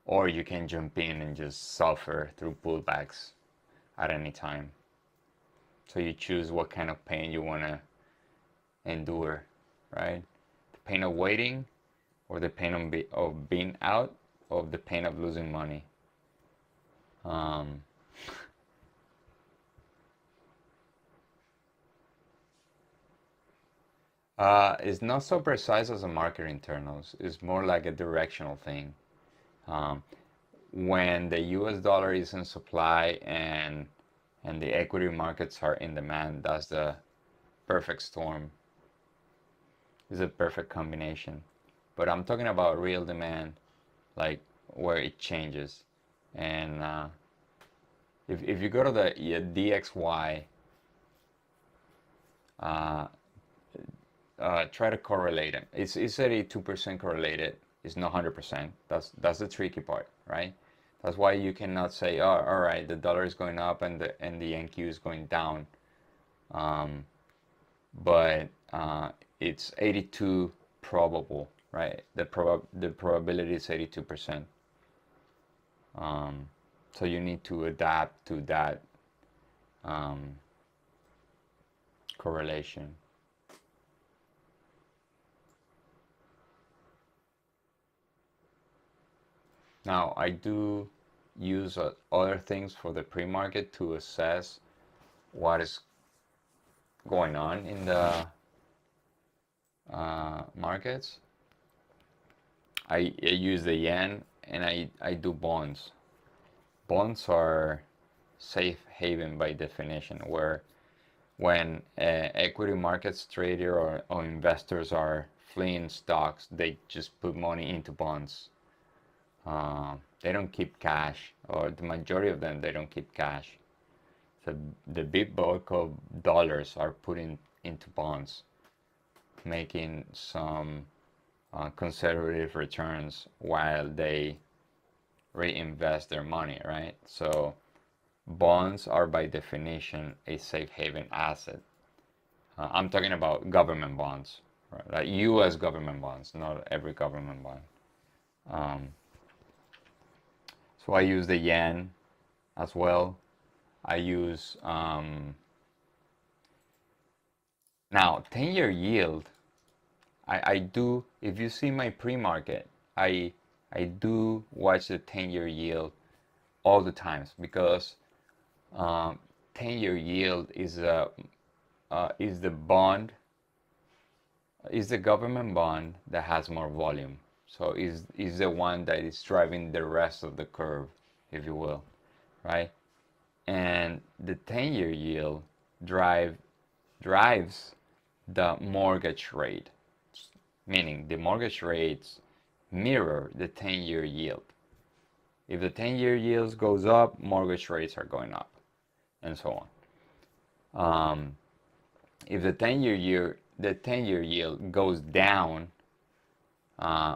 Speaker 1: or you can jump in and just suffer through pullbacks at any time. So you choose what kind of pain you want to endure, right? The pain of waiting, or the pain of being out, or the pain of losing money. Um, it's not so precise as a market internals. It's more like a directional thing. Um, when the US dollar is in supply and the equity markets are in demand, that's the perfect storm. It's a perfect combination. But I'm talking about real demand, like where it changes. And if you go to the DXY, uh, try to correlate them. It's 82% correlated. It's not 100%. That's the tricky part, right? That's why you cannot say, oh, all right, the dollar is going up and the NQ is going down. But it's 82 probable, right? The probability is 82%. So you need to adapt to that um, correlation. Now, I do use other things for the pre-market to assess what is going on in the markets. I use the yen, and I do bonds. Bonds are safe haven by definition, where when equity markets trader or investors are fleeing stocks, they just put money into bonds. They don't keep cash, or the majority of them, they don't keep cash. So the big bulk of dollars are put into bonds, making some conservative returns while they reinvest their money, right? So bonds are by definition a safe haven asset. I'm talking about government bonds, right? Like U.S. government bonds, not every government bond. Um, so I use the yen as well. I use now 10-year yield. I do, if you see my pre-market, I do watch the 10-year yield all the times, because 10-year yield is the bond, is the government bond that has more volume. So is the one that is driving the rest of the curve, if you will, right? And the 10-year yield drives the mortgage rate, meaning the mortgage rates mirror the 10-year yield. If the 10-year yields goes up, mortgage rates are going up, and so on. If the 10-year yield goes down,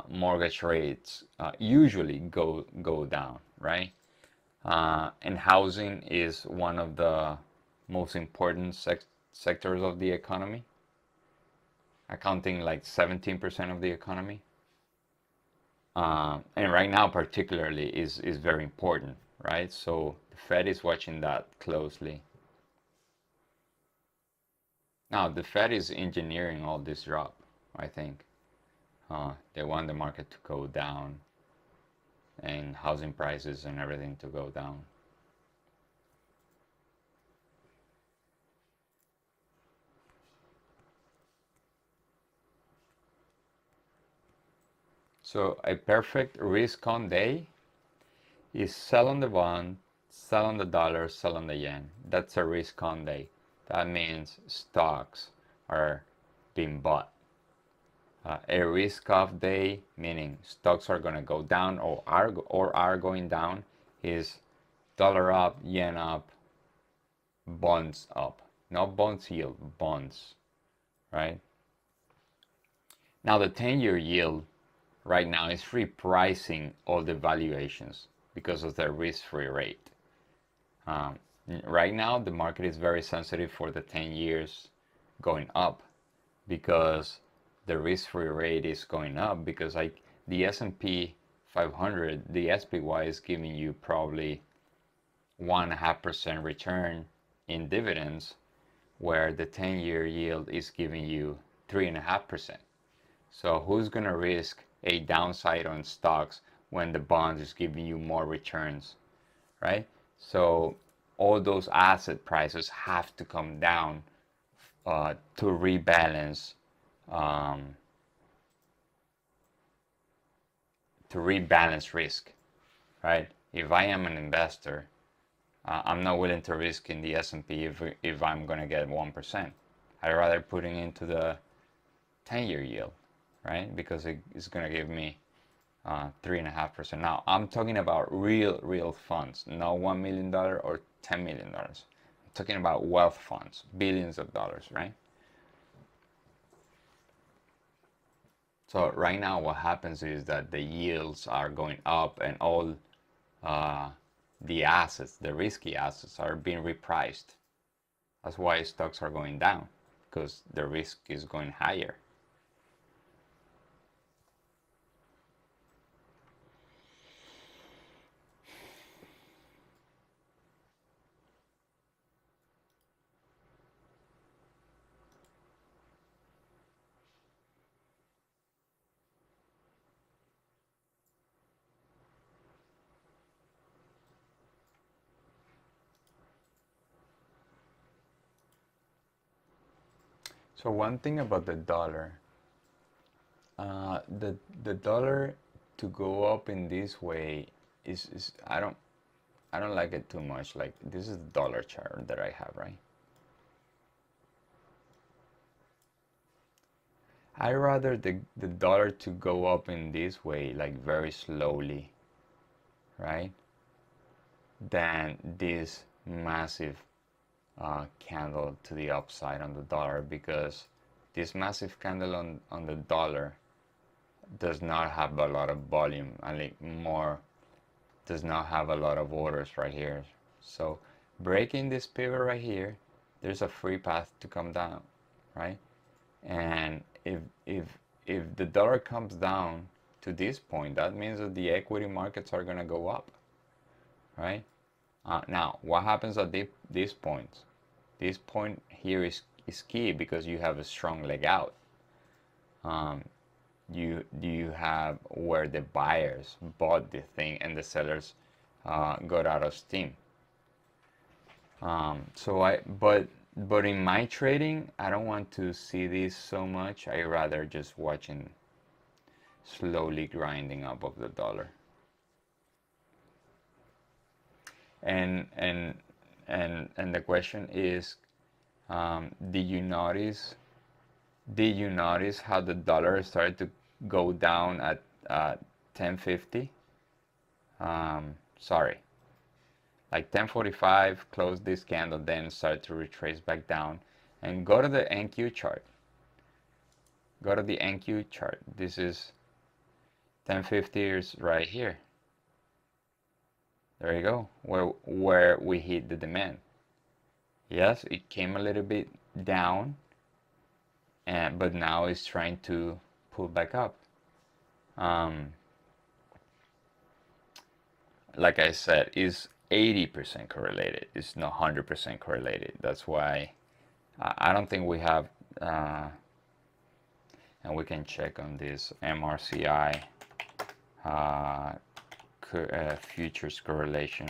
Speaker 1: mortgage rates usually go down, right? And housing is one of the most important sectors of the economy, accounting like 17% of the economy. And right now, particularly, is very important, right? So the Fed is watching that closely. Now, the Fed is engineering all this drop, I think. They want the market to go down and housing prices and everything to go down. So a perfect risk-on day is sell on the bond, sell on the dollar, sell on the yen. That's a risk-on day. That means stocks are being bought. A risk-off day, meaning stocks are going to go down or are going down, is dollar up, yen up, bonds up. Not bonds yield, bonds, right? Now the 10-year yield right now is repricing all the valuations because of the risk-free rate. Right now, the market is very sensitive for the 10 years going up because the risk-free rate is going up because like the S&P 500, the SPY is giving you probably 1.5% return in dividends, where the 10-year yield is giving you 3.5%. So who's going to risk a downside on stocks when the bonds is giving you more returns, right? So all those asset prices have to come down to rebalance risk, right? If I am an investor, I'm not willing to risk in the S&P if I'm going to get 1%. I'd rather putting into the 10-year yield, right? Because it's going to give me 3.5%. Now, I'm talking about real funds, not $1 million or $10 million. I'm talking about wealth funds, billions of dollars, right? So right now what happens is that the yields are going up and all the assets, the risky assets, are being repriced. That's why stocks are going down, because the risk is going higher. So one thing about the dollar, the dollar to go up in this way is I don't like it too much. Like this is the dollar chart that I have, right? I rather the dollar to go up in this way, like very slowly, right? Than this massive candle to the upside on the dollar, because this massive candle on the dollar does not have a lot of volume, and like more does not have a lot of orders right here. So breaking this pivot right here, there's a free path to come down, right? And if the dollar comes down to this point, that means that the equity markets are going to go up, right? Now, what happens at this point? This point here is key because you have a strong leg out. You have where the buyers bought the thing and the sellers got out of steam. But in my trading, I don't want to see this so much. I rather just watching slowly grinding up of the dollar. And the question is, did you notice how the dollar started to go down at 1050 Sorry, like 10:45, close this candle, then start to retrace back down, and go to the NQ chart. Go to the NQ chart. This is 1050 is right here. There you go, where we hit the demand. Yes, it came a little bit down, but now it's trying to pull back up. Like I said, is 80% correlated. It's not 100% correlated. That's why I don't think we have, and we can check on this MRCI futures correlation.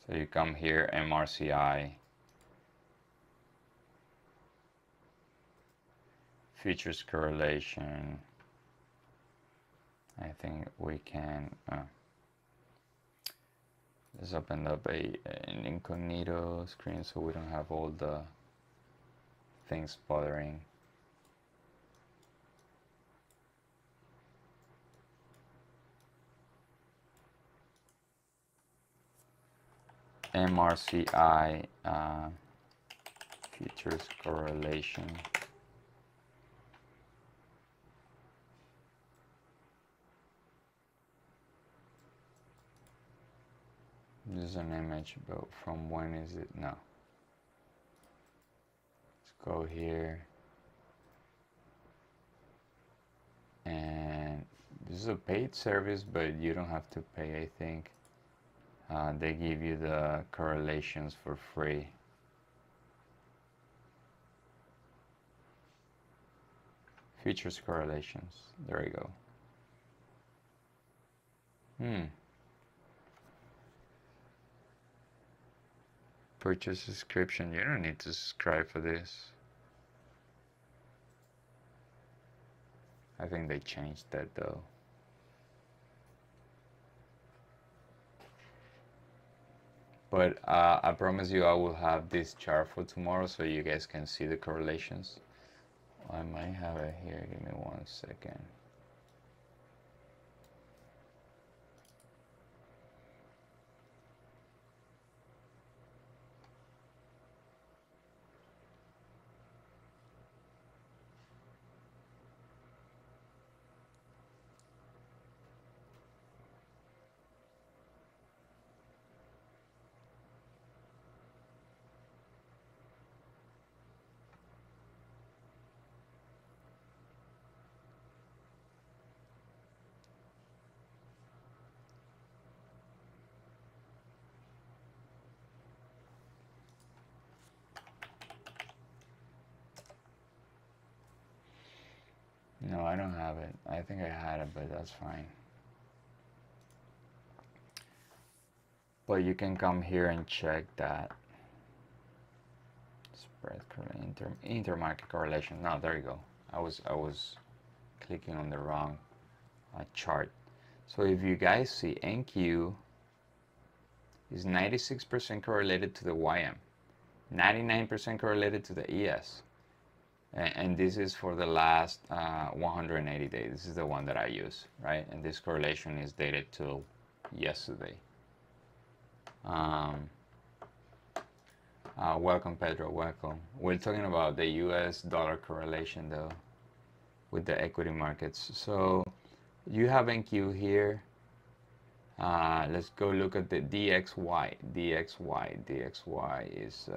Speaker 1: So you come here, MRCI, futures correlation. I think we can, let's open up an incognito screen so we don't have all the things bothering. MRCI futures correlation. This is an image, but from when is it? No. Let's go here. And this is a paid service, but you don't have to pay, I think. They give you the correlations for free. Futures correlations. There you go. Purchase subscription. You don't need to subscribe for this. I think they changed that though. But I promise you I will have this chart for tomorrow so you guys can see the correlations. I might have it here. Give me 1 second. No, I don't have it. I think I had it, but that's fine. But you can come here and check that. Spread intermarket correlation. No, there you go. I was clicking on the wrong chart. So if you guys see, NQ is 96% correlated to the YM, 99% correlated to the ES. And this is for the last 180 days. This is the one that I use, right? And this correlation is dated till yesterday. Welcome, Pedro, welcome. We're talking about the US dollar correlation though with the equity markets. So you have NQ here. Let's go look at the DXY. DXY is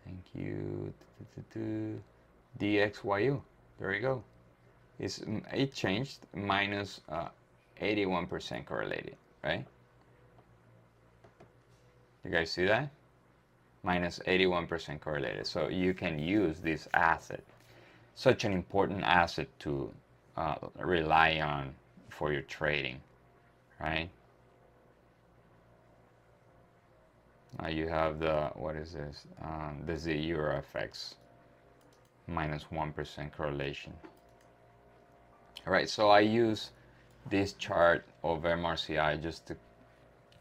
Speaker 1: NQ DXYU. There you go. It changed, minus 81% correlated, right? You guys see that? Minus 81% correlated. So you can use this asset, such an important asset to rely on for your trading, right? You have the, what is this? The Z Euro FX, minus 1% correlation. All right, so I use this chart of MRCI just to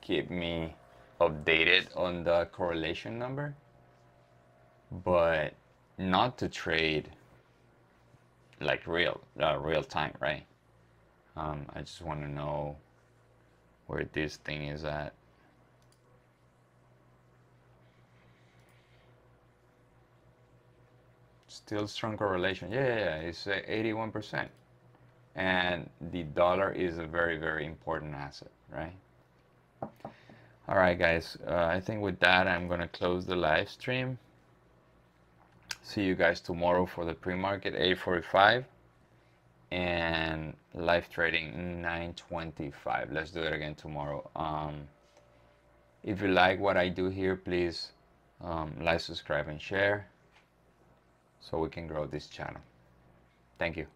Speaker 1: keep me updated on the correlation number, but not to trade like real time, right? I just want to know where this thing is at. Still strong correlation. Yeah, it's 81%. And the dollar is a very, very important asset, right? All right, guys. I think with that, I'm going to close the live stream. See you guys tomorrow for the pre-market 8:45 and live trading 9:25. Let's do it again tomorrow. If you like what I do here, please like, subscribe, and share so we can grow this channel. Thank you.